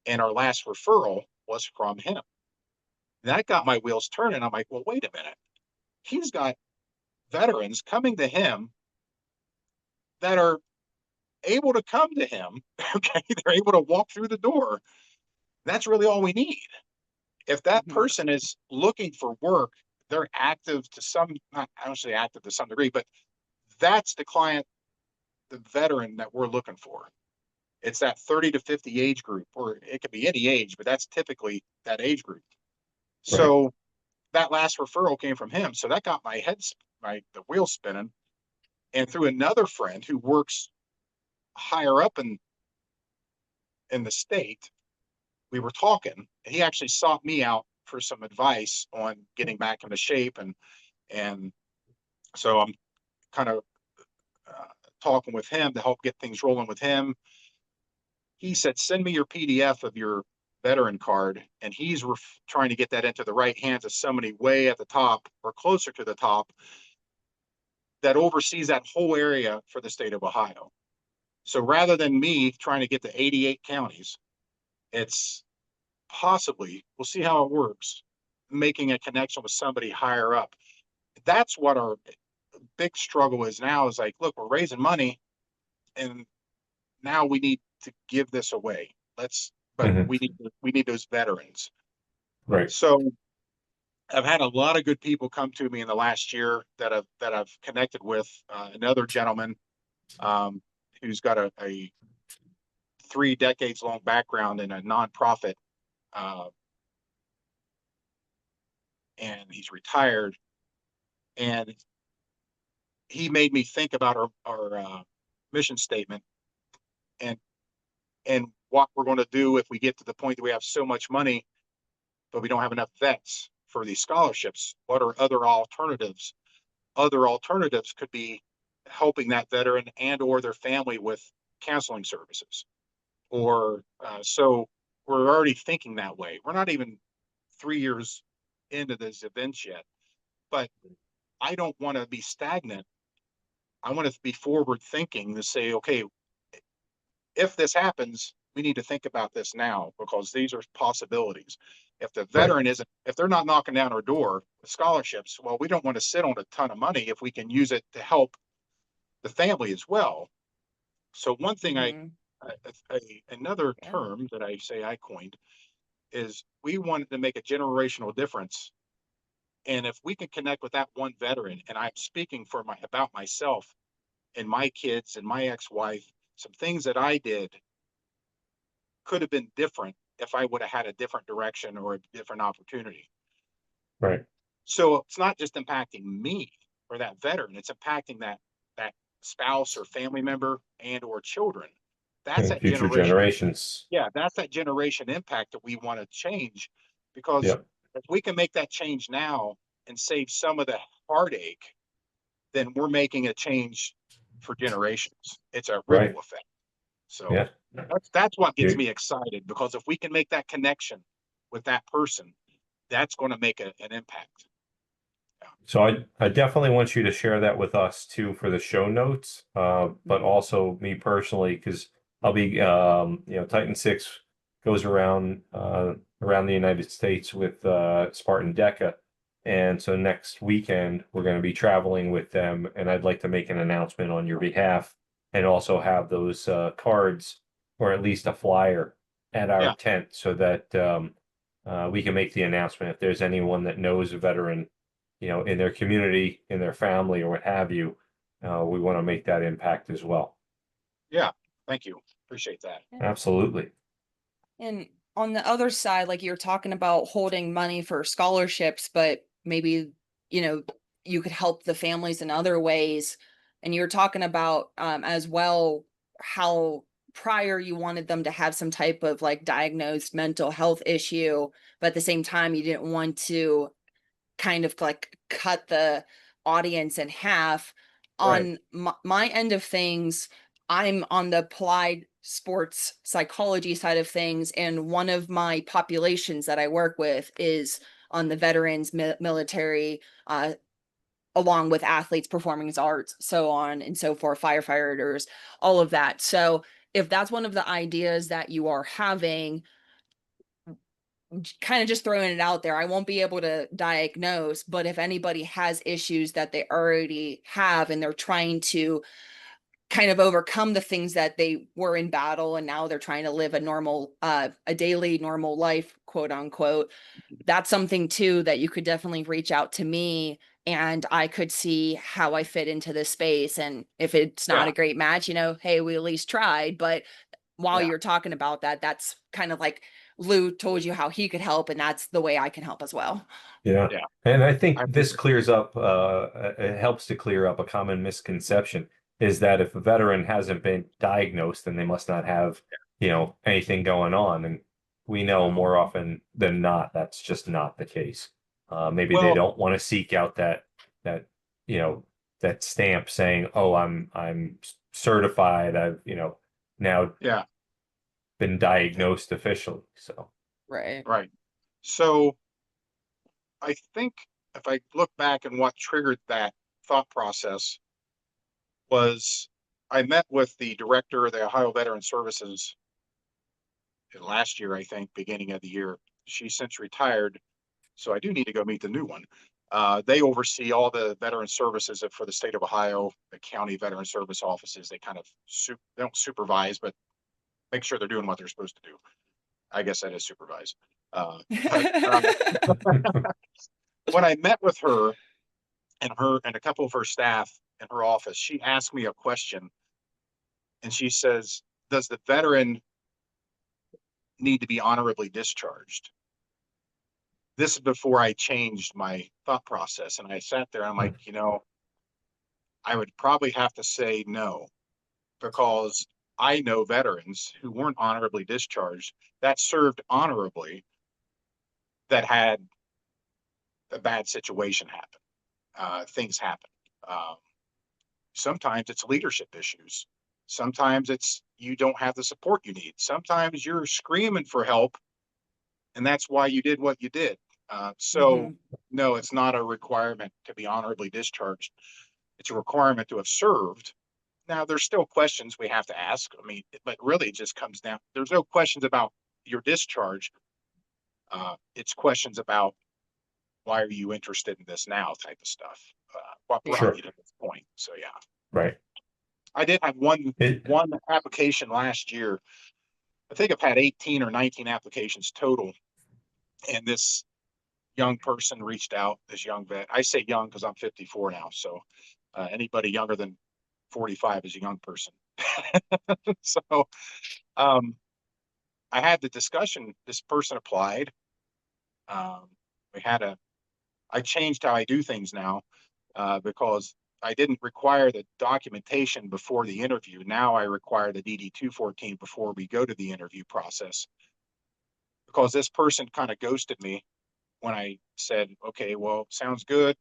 And our last referral was from him. That got my wheels turning. I'm like, well, wait a minute. He's got veterans coming to him that are able to come to him. Okay. They're able to walk through the door. That's really all we need. If that Mhm. person is looking for work, they're active to some, not, I don't say active to some degree, but that's the client, the veteran that we're looking for. It's that 30 to 50 age group, or it could be any age, but that's typically that age group. Right. So that last referral came from him. So that got my the wheel spinning. And through another friend who works higher up in the state, we were talking. He actually sought me out for some advice on getting back into shape. And so I'm kind of uh, talking with him to help get things rolling with him. He said, send me your PDF of your veteran card. And he's trying to get that into the right hands of somebody way at the top or closer to the top that oversees that whole area for the state of Ohio. So rather than me trying to get to 88 counties, it's possibly, we'll see how it works, making a connection with somebody higher up. That's what our big struggle is now, is like, look, we're raising money and now we need to give this away. But Mhm. we need those veterans. Right. So I've had a lot of good people come to me in the last year that I've connected with. Another gentleman who's got a 3 decades long background in a nonprofit, uh, and he's retired. And he made me think about our mission statement and what we're going to do if we get to the point that we have so much money, but we don't have enough vets for these scholarships. What are other alternatives? Other alternatives could be helping that veteran and or their family with counseling services. Or so we're already thinking that way. We're not even 3 years into this events yet, but I don't want to be stagnant. I want to be forward thinking to say, okay, if this happens, we need to think about this now because these are possibilities. If the Right. veteran isn't, if they're not knocking down our door with scholarships, well, we don't want to sit on a ton of money if we can use it to help the family as well. So one thing Mhm. another Yeah. term that I say I coined is we wanted to make a generational difference. And if we can connect with that one veteran, and I'm speaking about myself and my kids and my ex-wife, some things that I did could have been different if I would have had a different direction or a different opportunity. Right. So it's not just impacting me or that veteran, it's impacting that spouse or family member and or children. That's And that future generation. generations. Yeah, that's that generation impact that we want to change, because Yep. if we can make that change now and save some of the heartache, then we're making a change for generations. It's a Right. ripple effect. So Yeah. that's what gets You- me excited, because if we can make that connection with that person, that's going to make an impact. So I definitely want you to share that with us too for the show notes, but also me personally, because I'll be, Titan 6 goes around around the United States with Spartan DECA. And so next weekend, we're going to be traveling with them, and I'd like to make an announcement on your behalf and also have those cards, or at least a flyer at our Yeah. tent, so that we can make the announcement if there's anyone that knows a veteran, in their community, in their family, or what have you. We want to make that impact as well. Yeah. Thank you. Appreciate that. Absolutely. And on the other side, like you're talking about holding money for scholarships, but maybe, you could help the families in other ways. And you're talking about as well how prior you wanted them to have some type of like diagnosed mental health issue, but at the same time you didn't want to kind of like cut the audience in half. Right. On my end of things, I'm on the applied sports psychology side of things, and one of my populations that I work with is on the veterans, military, along with athletes, performing arts, so on and so forth, firefighters, all of that. So if that's one of the ideas that you are having, kind of just throwing it out there, I won't be able to diagnose, but if anybody has issues that they already have and they're trying to kind of overcome the things that they were in battle and now they're trying to live a normal a daily normal life, quote unquote, that's something too that you could definitely reach out to me and I could see how I fit into this space. And if it's not Yeah. a great match, hey, we at least tried. But while Yeah. you're talking about that, that's kind of like Lou told you how he could help, and that's the way I can help as well. Yeah. Yeah. And I think I this clears up, it helps to clear up a common misconception, is that if a veteran hasn't been diagnosed, then they must not have, anything going on. And we know more often than not, that's just not the case. Maybe they Well, don't want to seek out that, that stamp saying, oh, I'm certified. I've, now yeah. been diagnosed officially. So, Right. Right. So I think if I look back and what triggered that thought process was, I met with the director of the Ohio Veteran Services last year, I think, beginning of the year. She's since retired, so I do need to go meet the new one. They oversee all the veteran services for the state of Ohio, the county veteran service offices. They kind of they don't supervise, but make sure they're doing what they're supposed to do. I guess that is supervise. When I met with her and a couple of her staff in her office, she asked me a question, and she says, "Does the veteran need to be honorably discharged?" This is before I changed my thought process, and I sat there. I'm like, I would probably have to say no, because I know veterans who weren't honorably discharged that served honorably that had a bad situation happen. Things happen. Um, Sometimes it's leadership issues. Sometimes it's you don't have the support you need. Sometimes you're screaming for help, and that's why you did what you did. So, Mhm. no, it's not a requirement to be honorably discharged. It's a requirement to have served. Now, there's still questions we have to ask. I mean, but really, it just comes down. There's no questions about your discharge. It's questions about why are you interested in this now, type of stuff. What brought Sure. you to this point? So, yeah. Right. I did have one It, application last year. I think I've had 18 or 19 applications total. And this young person reached out, this young vet. I say young because I'm 54 now. So anybody younger than 45 is a young person. So um, I had the discussion. This person applied. Um, we had I changed how I do things now because I didn't require the documentation before the interview. Now I require the DD-214 before we go to the interview process, because this person kind of ghosted me when I said, okay, well, sounds good.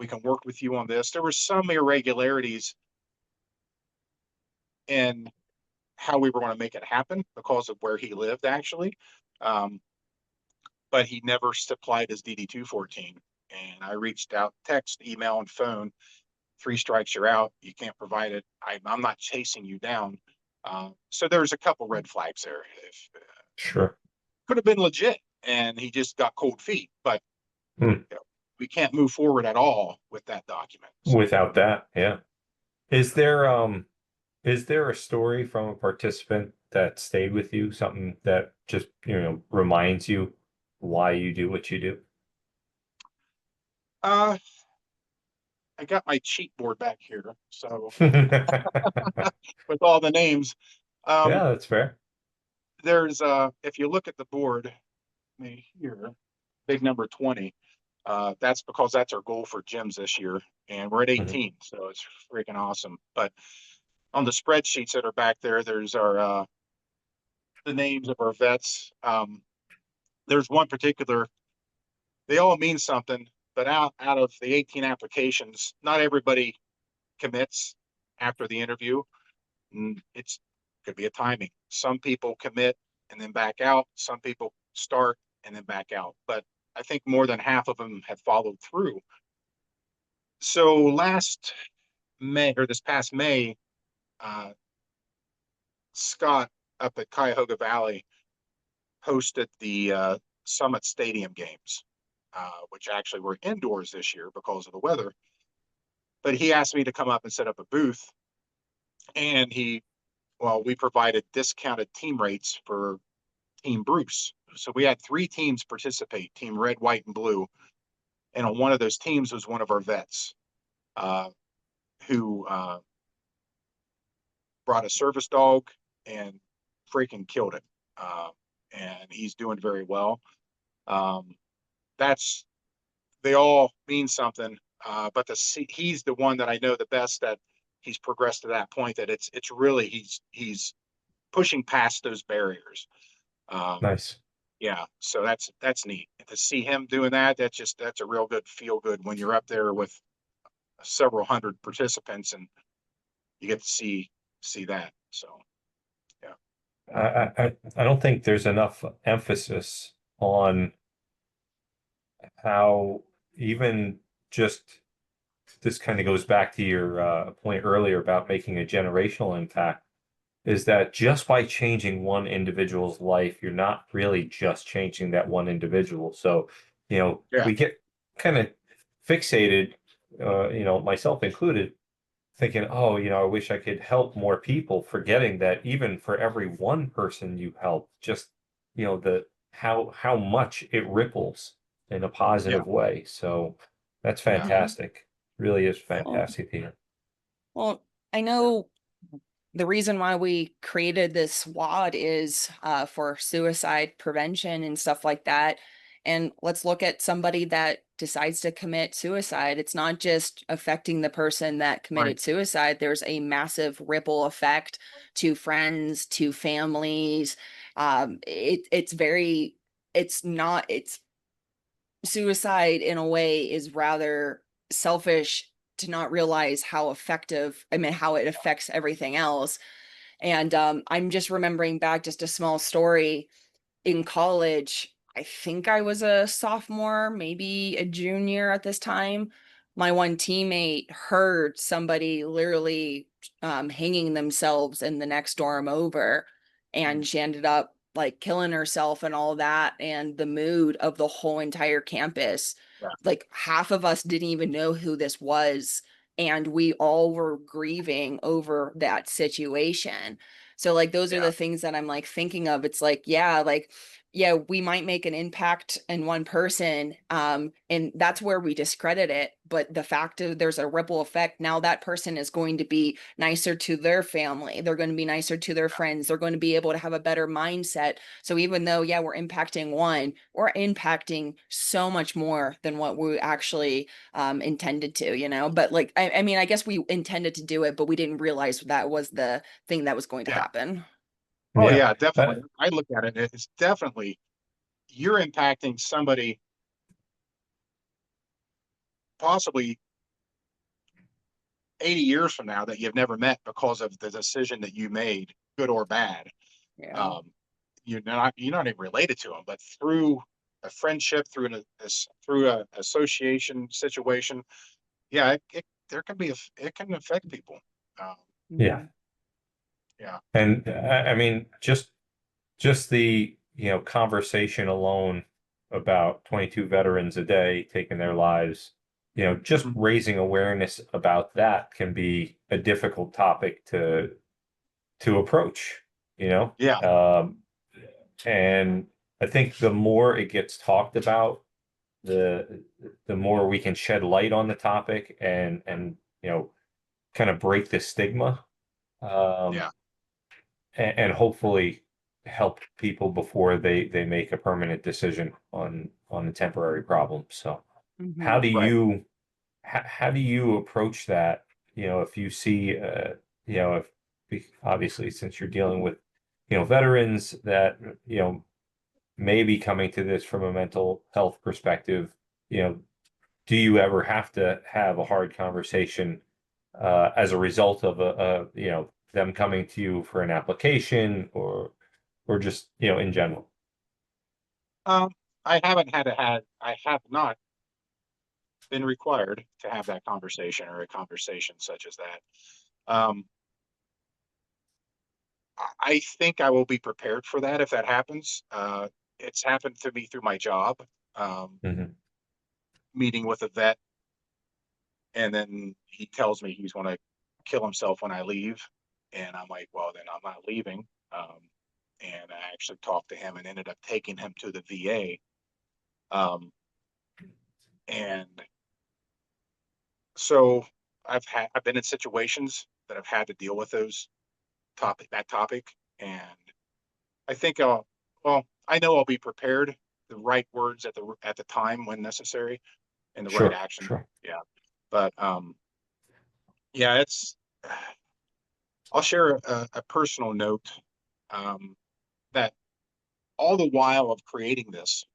We can work with you on this. There were some irregularities in how we were going to make it happen because of where he lived, actually. But he never supplied his DD-214. And I reached out, text, email, and phone. 3 strikes, you're out. You can't provide it. I'm not chasing you down. So there's a couple red flags there. Sure. Could have been legit, and he just got cold feet. But Hmm. we can't move forward at all with that document. So, Without that, yeah. Is there a story from a participant that stayed with you, something that just, reminds you why you do what you do? I got my cheat board back here, so Yeah, with all the names. that's fair. There's if you look at the board here, big number 20. That's because that's our goal for gyms this year, and we're at Mhm. 18, so it's freaking awesome. But on the spreadsheets that are back there, there's our the names of our vets. There's one particular, they all mean something, but out of the 18 applications, not everybody commits after the interview. It's could be a timing. Some people commit and then back out. Some people start and then back out. But I think more than half of them have followed through. So last May, or this past May, Scott up at Cuyahoga Valley hosted the Summit Stadium games, which actually were indoors this year because of the weather. But he asked me to come up and set up a booth, and we provided discounted team rates for Team Bruce. So we had 3 teams participate: Team Red, White, and Blue. And on one of those teams was one of our vets, who brought a service dog and freaking killed it. And he's doing very well. They all mean something, but he's the one that I know the best, that he's progressed to that point that it's really he's pushing past those barriers. Nice. Yeah, so that's neat to see him doing that. That's a real good feel good when you're up there with several hundred participants and you get to see that. So yeah. I don't think there's enough emphasis on how, even just, this kind of goes back to your point earlier about making a generational impact, is that just by changing one individual's life, you're not really just changing that one individual. So, Yeah. we get kind of fixated, myself included, thinking, oh, I wish I could help more people, forgetting that even for every one person you help, just, how much it ripples in a Yeah. positive way. So that's Yeah. fantastic. Really is Well, fantastic here. well, I know the reason why we created this WOD is for suicide prevention and stuff like that. And let's look at somebody that decides to commit suicide. It's not just affecting the person that committed Right. suicide. There's a massive ripple effect to friends, to families. It's suicide in a way is rather selfish to not realize how how it affects everything else. And I'm just remembering back just a small story in college. I think I was a sophomore, maybe a junior at this time. My one teammate heard somebody literally hanging themselves in the next dorm over, and she ended up like killing herself and all that. And the mood of the whole entire campus, Yeah. like half of us didn't even know who this was, and we all were grieving over that situation. So like those are Yeah. the things that I'm like thinking of. It's like, yeah, like yeah, we might make an impact in one person, and that's where we discredit it. But the fact of there's a ripple effect. Now that person is going to be nicer to their family. They're going to be nicer to their friends. They're going to be able to have a better mindset. So even though, yeah, we're impacting one, we're impacting so much more than what we actually intended to, you know. But like, I mean, I guess we intended to do it, but we didn't realize that was the thing that was going to Yeah. happen. Oh Yeah. yeah, definitely. I look at it, it's definitely you're impacting somebody possibly 80 years from now that you've never met because of the decision that you made, good or bad. Yeah. Um, you're not even related to them, but through a friendship, through a association situation, yeah, there can be it can affect people. Um, Yeah. yeah. And I mean, just the, conversation alone about 22 veterans a day taking their lives, just Mhm. raising awareness about that can be a difficult topic to approach, you know? Yeah. And I think the more it gets talked about, the more we can shed light on the topic and kind of break the stigma. Um, Yeah. and hopefully help people before they make a permanent decision on the temporary problem. So how Mhm. do Right. you how do you approach that? If you see if obviously since you're dealing with veterans that may be coming to this from a mental health perspective, you know, do you ever have to have a hard conversation as a result of them coming to you for an application or just in general? Um, I have not been required to have that conversation or a conversation such as that. Um, I think I will be prepared for that if that happens. It's happened to me through my job, um, Hmm. meeting with a vet, and then he tells me he's going to kill himself when I leave, and I'm like, well, then I'm not leaving. And I actually talked to him and ended up taking him to the VA. And so I've been in situations that I've had to deal with that topic, and I think I know I'll be prepared, the right words at the time when necessary, and the right Sure, action. sure. Yeah, but yeah, it's. I'll share a personal note, um, that all the while of creating this,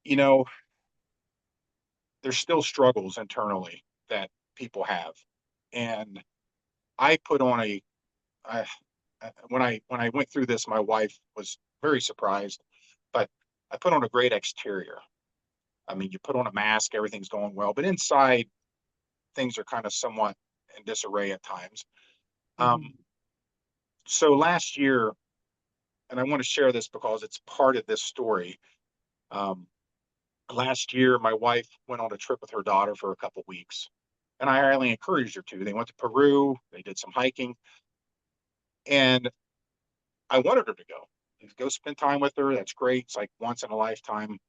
you know, there's still struggles internally that people have, and I put on I, when I went through this, my wife was very surprised, but I put on a great exterior. I mean, you put on a mask, everything's going well, but inside things are kind of somewhat in disarray at times. Um, Mhm. so last year, and I want to share this because it's part of this story. Um, Last year, my wife went on a trip with her daughter for a couple weeks, and I highly encouraged her to. They went to Peru, they did some hiking, and I wanted her to go. Go spend time with her. That's great. It's like once in a lifetime,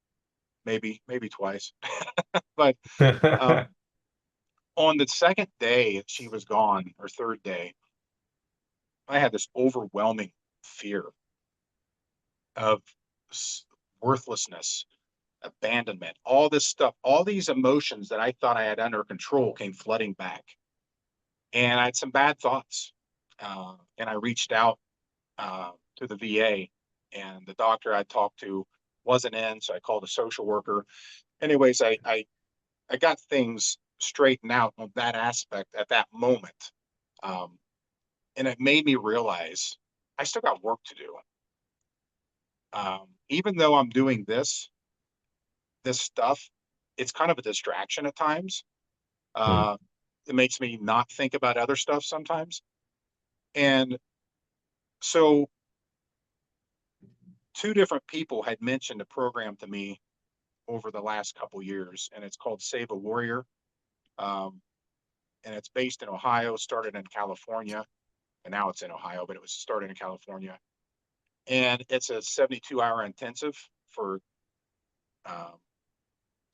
maybe twice. But um, on the second day she was gone, or third day, I had this overwhelming fear of worthlessness, abandonment, all this stuff, all these emotions that I thought I had under control came flooding back. And I had some bad thoughts. And I reached out to the VA, and the doctor I talked to wasn't in. So I called a social worker. Anyways, I got things straightened out on that aspect at that moment. Um, and it made me realize I still got work to do. Even though I'm doing this stuff, it's kind of a distraction at times. Hmm. Uh, it makes me not think about other stuff sometimes. And so, two different people had mentioned a program to me over the last couple years, and it's called Save a Warrior. Um, and it's based in Ohio, started in California, and now it's in Ohio, but it was started in California. and it's a 72-hour intensive for um,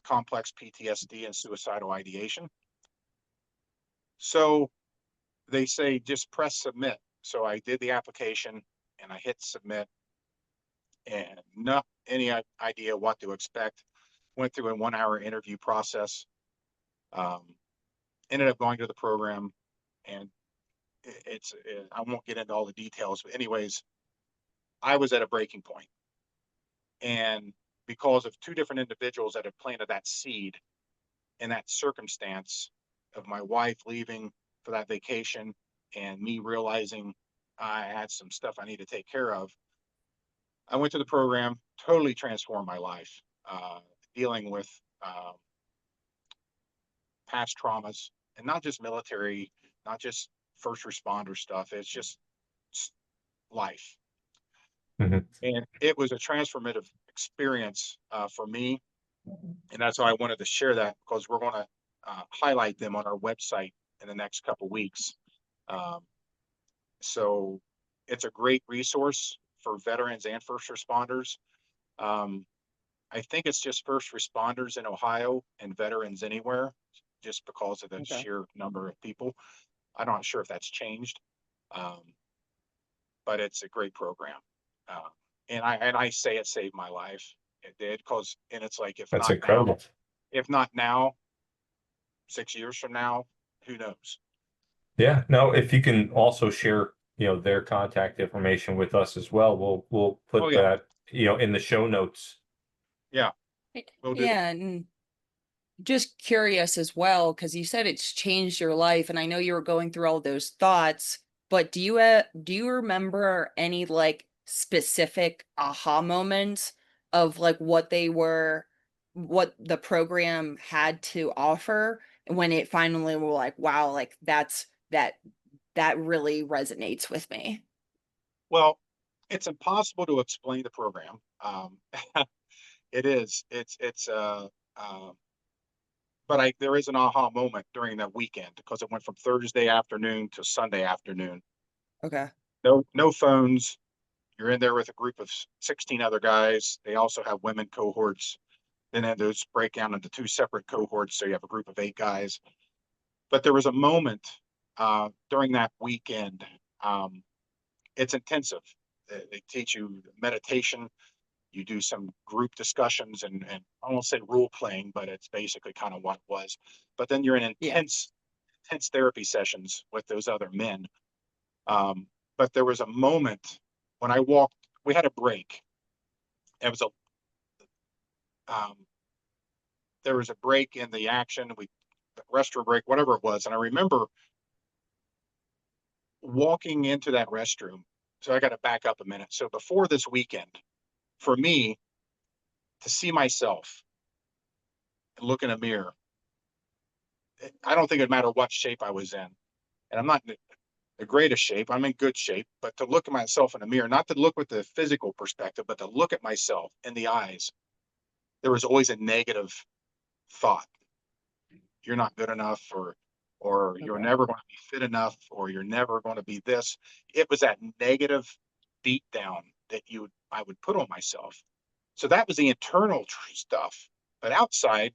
complex PTSD and suicidal ideation. So they say just press submit. So I did the application and I hit submit, and not any idea what to expect. Went through a 1-hour interview process. Um, Ended up going to the program, and I won't get into all the details, but anyways, I was at a breaking point, and because of two different individuals that had planted that seed in that circumstance of my wife leaving for that vacation and me realizing I had some stuff I need to take care of, I went to the program, totally transformed my life, dealing with past traumas, and not just military, not just first responder stuff. It's just life. Mhm. And it was a transformative experience for me. And that's why I wanted to share that, because we're going to highlight them on our website in the next couple weeks. Um, so it's a great resource for veterans and first responders. Um, I think it's just first responders in Ohio and veterans anywhere, just because of the Okay. sheer number of people. I'm not sure if that's changed, um, but it's a great program. Uh, and I say it saved my life. It did, because, and it's like, That's incredible. if not now, 6 years from now, who knows? Yeah. No, if you can also share, their contact information with us as well, we'll Oh put yeah, that, in the show notes. yeah, we'll do. Yeah, and just curious as well, because you said it's changed your life, and I know you were going through all those thoughts, but do you remember any like specific aha moments of like what the program had to offer when it finally were like, wow, like that really resonates with me. Well, it's impossible to explain the program. It is. Uh, but there is an aha moment during that weekend, because it went from Thursday afternoon to Sunday afternoon. Okay. No phones. You're in there with a group of 16 other guys. They also have women cohorts. Then those break down into two separate cohorts, so you have a group of 8 guys. But there was a moment during that weekend. It's intensive. They teach you meditation. You do some group discussions, and I won't say role playing, but it's basically kind of what it was. But then you're in Yeah. intense therapy sessions with those other men. But there was a moment when I walked. We had a break. It was um, there was a break in the action. We restroom break, whatever it was, and I remember walking into that restroom. So I got to back up a minute. So before this weekend, for me to see myself and look in a mirror, I don't think it mattered what shape I was in. And I'm not in the greatest shape. I'm in good shape, but to look at myself in the mirror, not to look with the physical perspective, but to look at myself in the eyes, there was always a negative thought. You're not good enough, or you're Okay. never going to be fit enough, or you're never going to be this. It was that negative beat down that I would put on myself. So that was the internal stuff. But outside,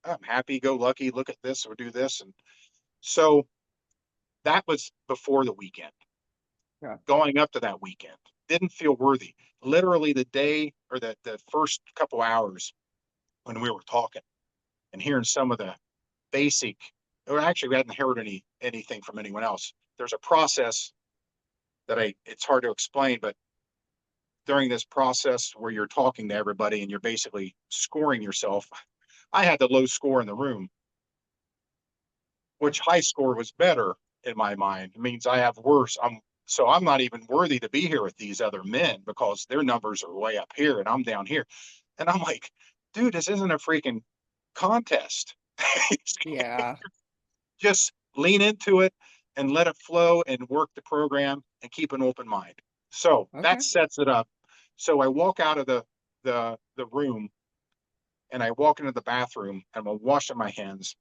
I'm happy, go lucky, look at this or do this. And so that was before the weekend. Yeah. Going up to that weekend, didn't feel worthy. Literally the day, or the first couple hours when we were talking and hearing some of the basic, or actually we hadn't heard anything from anyone else. There's a process that it's hard to explain, but during this process where you're talking to everybody and you're basically scoring yourself, I had the low score in the room, which high score was better in my mind. It means I have worse. I'm not even worthy to be here with these other men, because their numbers are way up here and I'm down here. And I'm like, dude, this isn't a freaking contest. Yeah. Just lean into it and let it flow and work the program and keep an open mind. So Okay. that sets it up. So I walk out of the room, and I walk into the bathroom, and I'm washing my hands,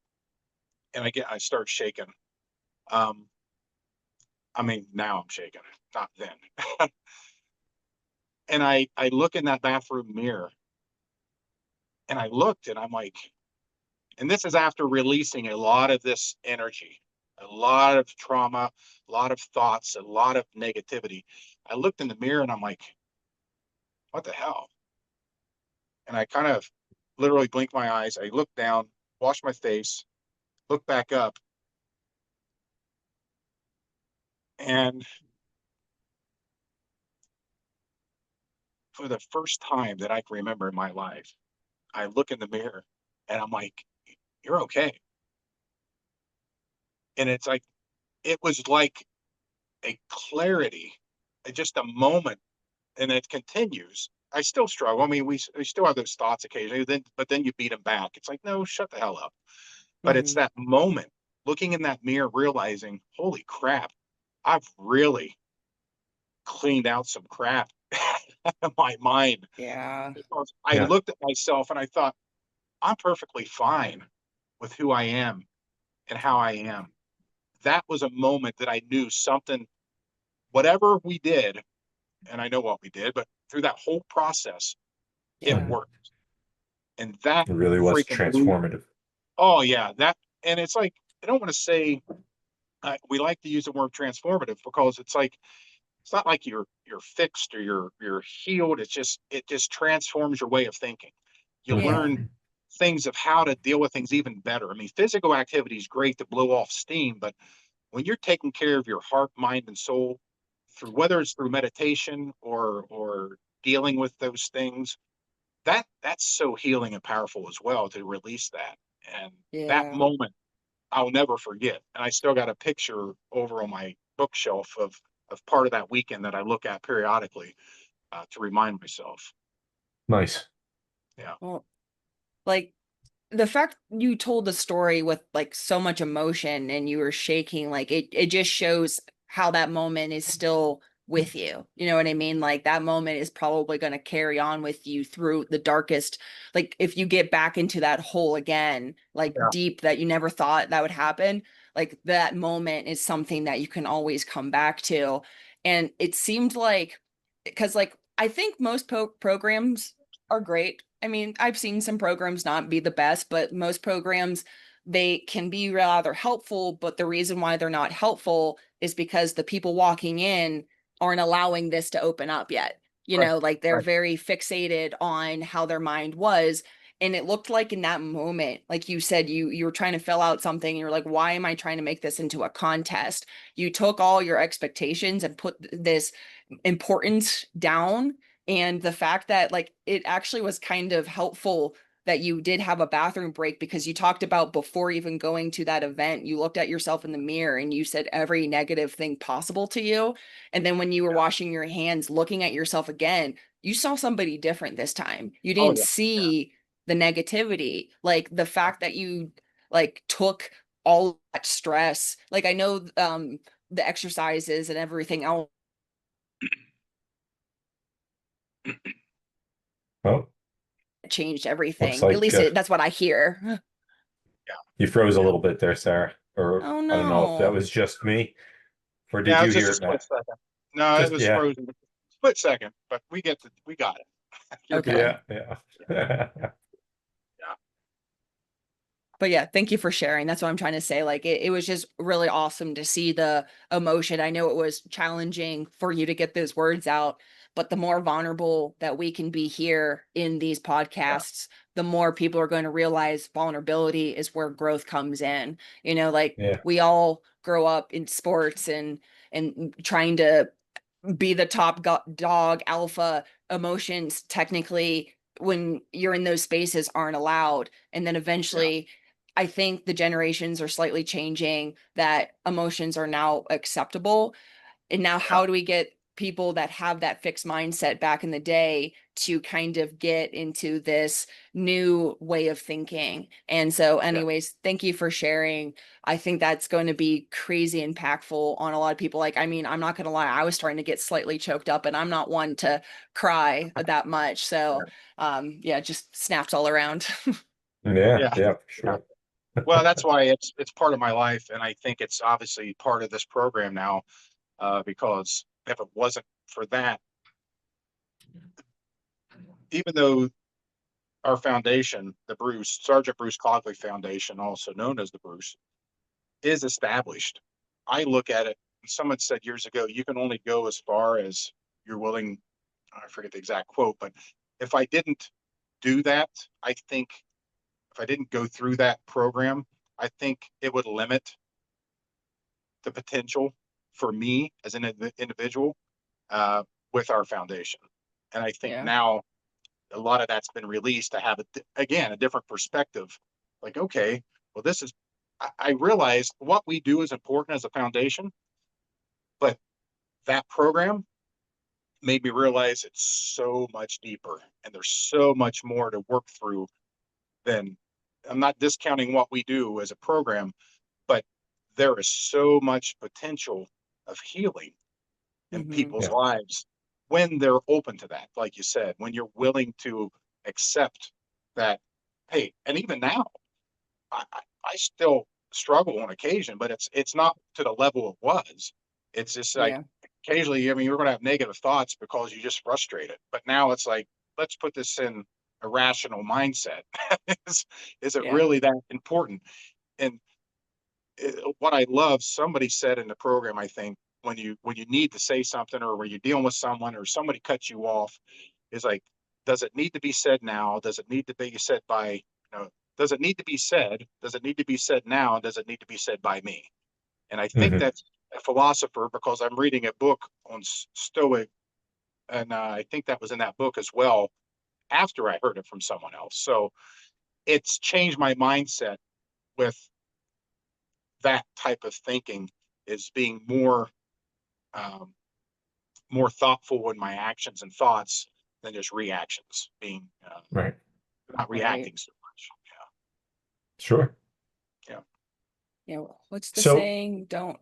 and I start shaking. I mean, now I'm shaking, not then. And I look in that bathroom mirror, and I looked, and I'm like, and this is after releasing a lot of this energy, a lot of trauma, a lot of thoughts, a lot of negativity. I looked in the mirror, and I'm like, what the hell? And I kind of literally blinked my eyes. I looked down, washed my face, looked back up, and for the first time that I can remember in my life, I look in the mirror, and I'm like, you're okay. And it's like, it was like a clarity, just a moment, and it continues. I still struggle. I mean, we still have those thoughts occasionally, but then you beat them back. It's like, no, shut the hell up. But it's Mhm. that moment, looking in that mirror, realizing, holy crap, I've really cleaned out some crap in my mind. Yeah. Because I Yeah. looked at myself and I thought, I'm perfectly fine with who I am and how I am. That was a moment that I knew something, whatever we did, and I know what we did, but through that whole process, it Yeah. worked. And that It really was freaking blew. transformative. Oh yeah, that, and it's like, I don't want to say, we like to use the word transformative because it's like, it's not like you're fixed or you're healed. It just transforms your way of thinking. You Yeah. learn things of how to deal with things even better. I mean, physical activity is great to blow off steam, but when you're taking care of your heart, mind, and soul, through whether it's through meditation or dealing with those things, that's so healing and powerful as well, to release that. And that Yeah. moment I'll never forget. And I still got a picture over on my bookshelf of part of that weekend that I look at periodically, to remind myself. Nice. Yeah. Well, like the fact you told the story with like so much emotion and you were shaking, like it just shows how that moment is still with you. You know what I mean? Like that moment is probably going to carry on with you through the darkest. Like if you get back into that hole again, like Yeah. deep, that you never thought that would happen, like that moment is something that you can always come back to. And it seemed like, because like I think most programs are great. I mean, I've seen some programs not be the best, but most programs, they can be rather helpful. But the reason why they're not helpful is because the people walking in aren't allowing this to open up yet. You Right. know, like they're Right. very fixated on how their mind was. And it looked like in that moment, like you said, you were trying to fill out something, and you're like, why am I trying to make this into a contest? You took all your expectations and put this importance down, and the fact that like it actually was kind of helpful that you did have a bathroom break, because you talked about before even going to that event, you looked at yourself in the mirror and you said every negative thing possible to you. And then when you were Yeah. washing your hands, looking at yourself again, you saw somebody different this time. You Oh didn't yeah. see the negativity, like the fact that you like took all that stress. Like I know the exercises and everything else Well, changed looks everything. At like least that's what I hear. Yeah. you froze a Yeah. little bit there, Sarah. Or Oh I don't know if that no. was just me, or did Yeah. It you was just hear a it, split Matt? second. No, it Just was yeah, frozen. Split second, but we got it. You're good. Okay. yeah, yeah. Yeah. But yeah, thank you for sharing. That's what I'm trying to say. Like it was just really awesome to see the emotion. I know it was challenging for you to get those words out, but the more vulnerable that we can be here in these Yeah. podcasts, the more people are going to realize vulnerability is where growth comes in. You know, like Yeah, we all grow up in sports and trying to be the top dog alpha. Emotions technically when you're in those spaces aren't allowed, and then Yeah. eventually I think the generations are slightly changing, that emotions are now acceptable. And now Yeah. how do we get people that have that fixed mindset back in the day to kind of get into this new way of thinking? And so Yeah. anyways, thank you for sharing. I think that's going to be crazy impactful on a lot of people. Like, I mean, I'm not going to lie, I was starting to get slightly choked up, and I'm not one to cry that much. So yeah, just snaps all around. yeah, Yeah. yeah, for Yeah. sure. Well, that's why it's part of my life, and I think it's obviously part of this program now, because if it wasn't for that, even though our foundation, the Sergeant Bruce Cogley Foundation, also known as the Bruce, is established, I look at it, someone said years ago, you can only go as far as you're willing. I forget the exact quote, but if I didn't do that, I think if I didn't go through that program, I think it would limit the potential for me as an individual with our foundation. And I think Yeah. now a lot of that's been released to have again a different perspective. Like, okay, well, this is, I realize what we do is important as a foundation, but that program made me realize it's so much deeper and there's so much more to work through than, I'm not discounting what we do as a program, but there is so much potential of healing in people's Yeah. lives when they're open to that. Like you said, when you're willing to accept that, hey, and even now, I still struggle on occasion, but it's not to the level it was. It's just like Yeah. occasionally, I mean, you're going to have negative thoughts because you just frustrated. But now it's like, let's put this in a rational mindset. is it Yeah. really that important? And what I love, somebody said in the program, I think, when you need to say something, or when you're dealing with someone or somebody cuts you off, is like, does it need to be said now? Does it need to be said by, does it need to be said? Does it need to be said now? Does it need to be said by me? And I think Mhm. that's a philosopher, because I'm reading a book on Stoic, and I think that was in that book as well after I heard it from someone else. So it's changed my mindset with that type of thinking, is being um, more thoughtful in my actions and thoughts than just reactions, being Right. not Right. reacting so much. Sure. Yeah. Yeah. What's the So, saying? Don't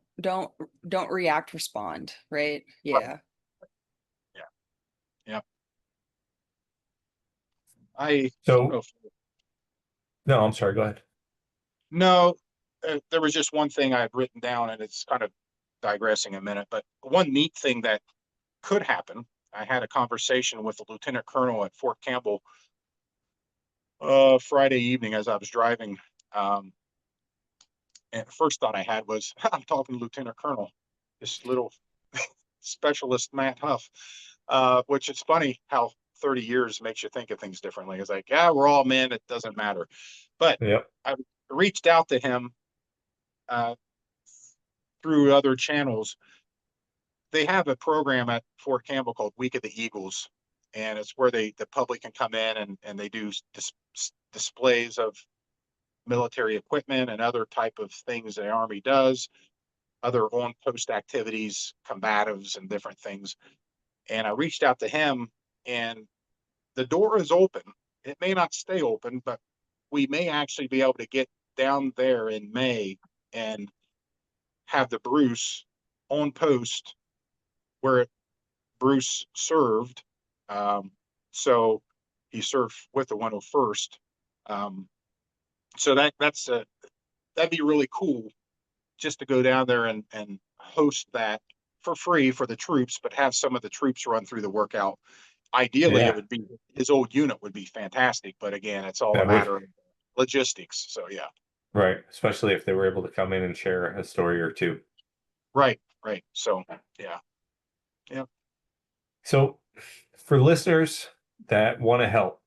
react, respond. Right. Right. Yeah. Yeah. Yeah. I don't know so if, no, I'm sorry. Go ahead. no, there was just one thing I had written down, and it's kind of digressing a minute, but one neat thing that could happen. I had a conversation with a lieutenant colonel at Fort Campbell Friday evening as I was driving. Um, and the first thought I had was, I'm talking to Lieutenant Colonel, this little specialist Matt Huff, which it's funny how 30 years makes you think of things differently. It's like, yeah, we're all men. It doesn't matter. But Yep. I reached out to him uh, through other channels. They have a program at Fort Campbell called Week of the Eagles, and it's where the public can come in, and they do displays of military equipment and other type of things the Army does, other on post activities, combatives, and different things. And I reached out to him, and the door is open. It may not stay open, but we may actually be able to get down there in May and have the Bruce on post where Bruce served. Um, so he served with the 101st. Um, so that'd be really cool, just to go down there and host that for free for the troops, but have some of the troops run through the workout. Ideally, it Yeah, would be his old unit would be fantastic, but again, it's all a that would. matter of logistics. So yeah, Right. Especially if they were able to come in and share a story or two. right, right. So yeah, yeah. So, for listeners that want to help,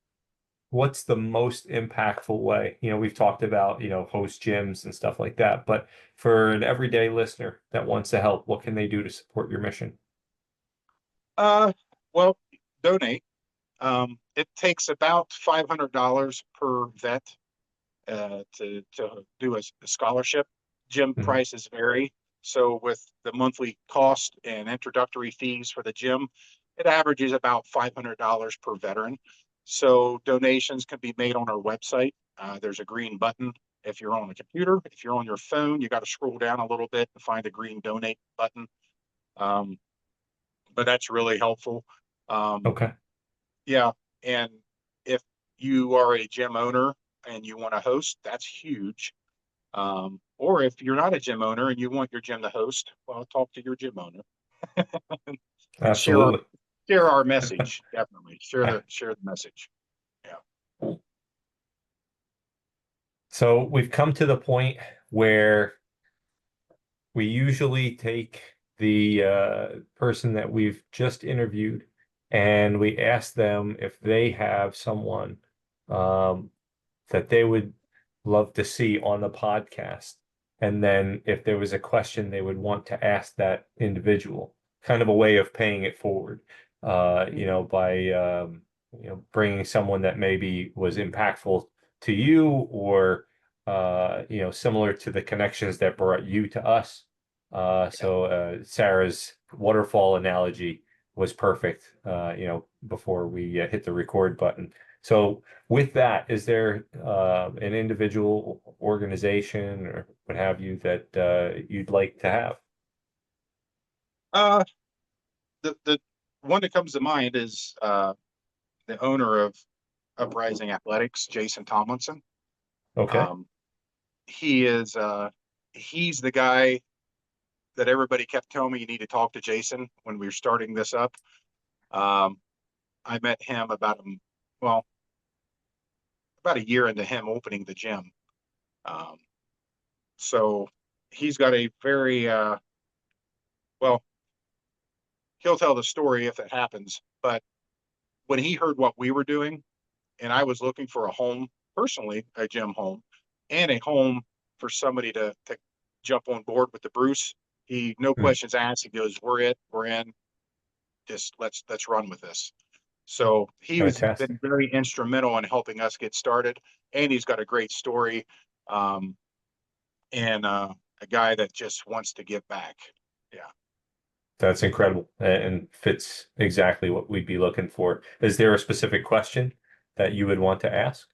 what's the most impactful way? We've talked about, host gyms and stuff like that, but for an everyday listener that wants to help, what can they do to support your mission? Uh, well, donate. It takes about $500 per vet to do a scholarship. Gym Mhm. prices vary. So with the monthly cost and introductory fees for the gym, it averages about $500 per veteran. So donations can be made on our website. There's a green button. If you're on a computer, if you're on your phone, you got to scroll down a little bit to find the green donate button. Um, but that's really helpful. Um, Okay. yeah. And if you are a gym owner and you want to host, that's huge. Or if you're not a gym owner and you want your gym to host, well, talk to your gym owner. Share our Absolutely. share our message. Definitely share the message. So we've come to the point where we usually take the person that we've just interviewed and we ask them if they have someone that they would love to see on the podcast. And then if there was a question they would want to ask that individual, kind of a way of paying it forward, by bringing someone that maybe was impactful to you or similar to the connections that brought you to us. So Sarah's waterfall analogy was perfect, before we hit the record button. So with that, is there an individual, organization, or what have you that you'd like to have? The one that comes to mind is the owner of Uprising Athletics, Jason Tomlinson. Okay. He's the guy that everybody kept telling me you need to talk to Jason when we were starting this up. I met him about a year into him opening the gym. So he's got a very he'll tell the story if it happens, but when he heard what we were doing, and I was looking for a home, personally, a gym home, and a home for somebody to jump on board with the Bruce, he, no questions asked, he goes, we're in, just let's run with this. So he was been very instrumental in helping us get started, and he's got a great story, and a guy that just wants to give back. Yeah. That's incredible and fits exactly what we'd be looking for. Is there a specific question that you would want to ask?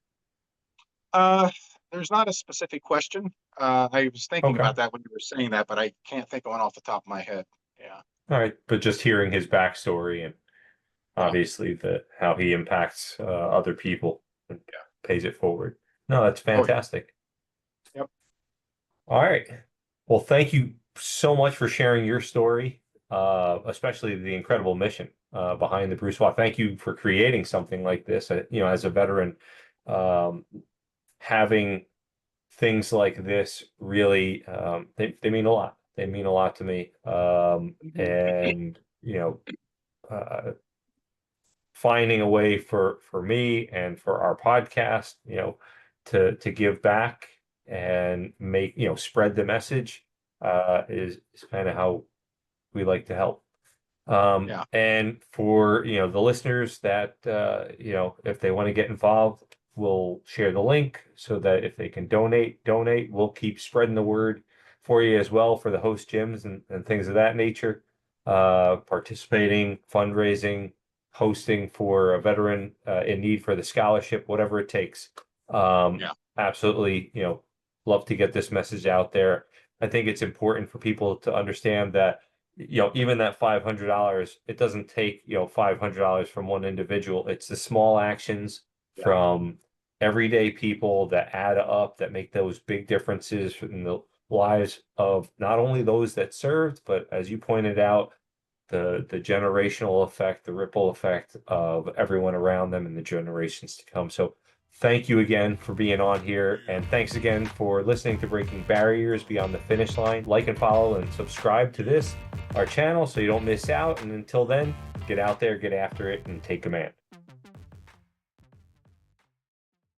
There's not a specific question. I was thinking about that when you were saying that, but I can't think of one off the top of my head. Yeah. All right. But just hearing his backstory and obviously how he impacts other people and pays it forward. No, that's fantastic. Yep. All right. Well, thank you so much for sharing your story, especially the incredible mission behind the Bruce WOD. Thank you for creating something like this. As a veteran, having things like this really they mean a lot. They mean a lot to me. And finding a way for me and for our podcast, to give back and make, spread the message is kind of how we like to help. And for, the listeners that, if they want to get involved, we'll share the link so that if they can donate, we'll keep spreading the word for you as well for the host gyms and things of that nature, participating, fundraising, hosting for a veteran in need for the scholarship, whatever it takes. Absolutely, love to get this message out there. I think it's important for people to understand that, even that $500, it doesn't take, $500 from one individual. It's the small actions from everyday people that add up, that make those big differences in the lives of not only those that served, but as you pointed out, the generational effect, the ripple effect of everyone around them and the generations to come. So thank you again for being on here. And thanks again for listening to Breaking Barriers Beyond the Finish Line. Like and follow and subscribe to our channel so you don't miss out. And until then, get out there, get after it, and take command.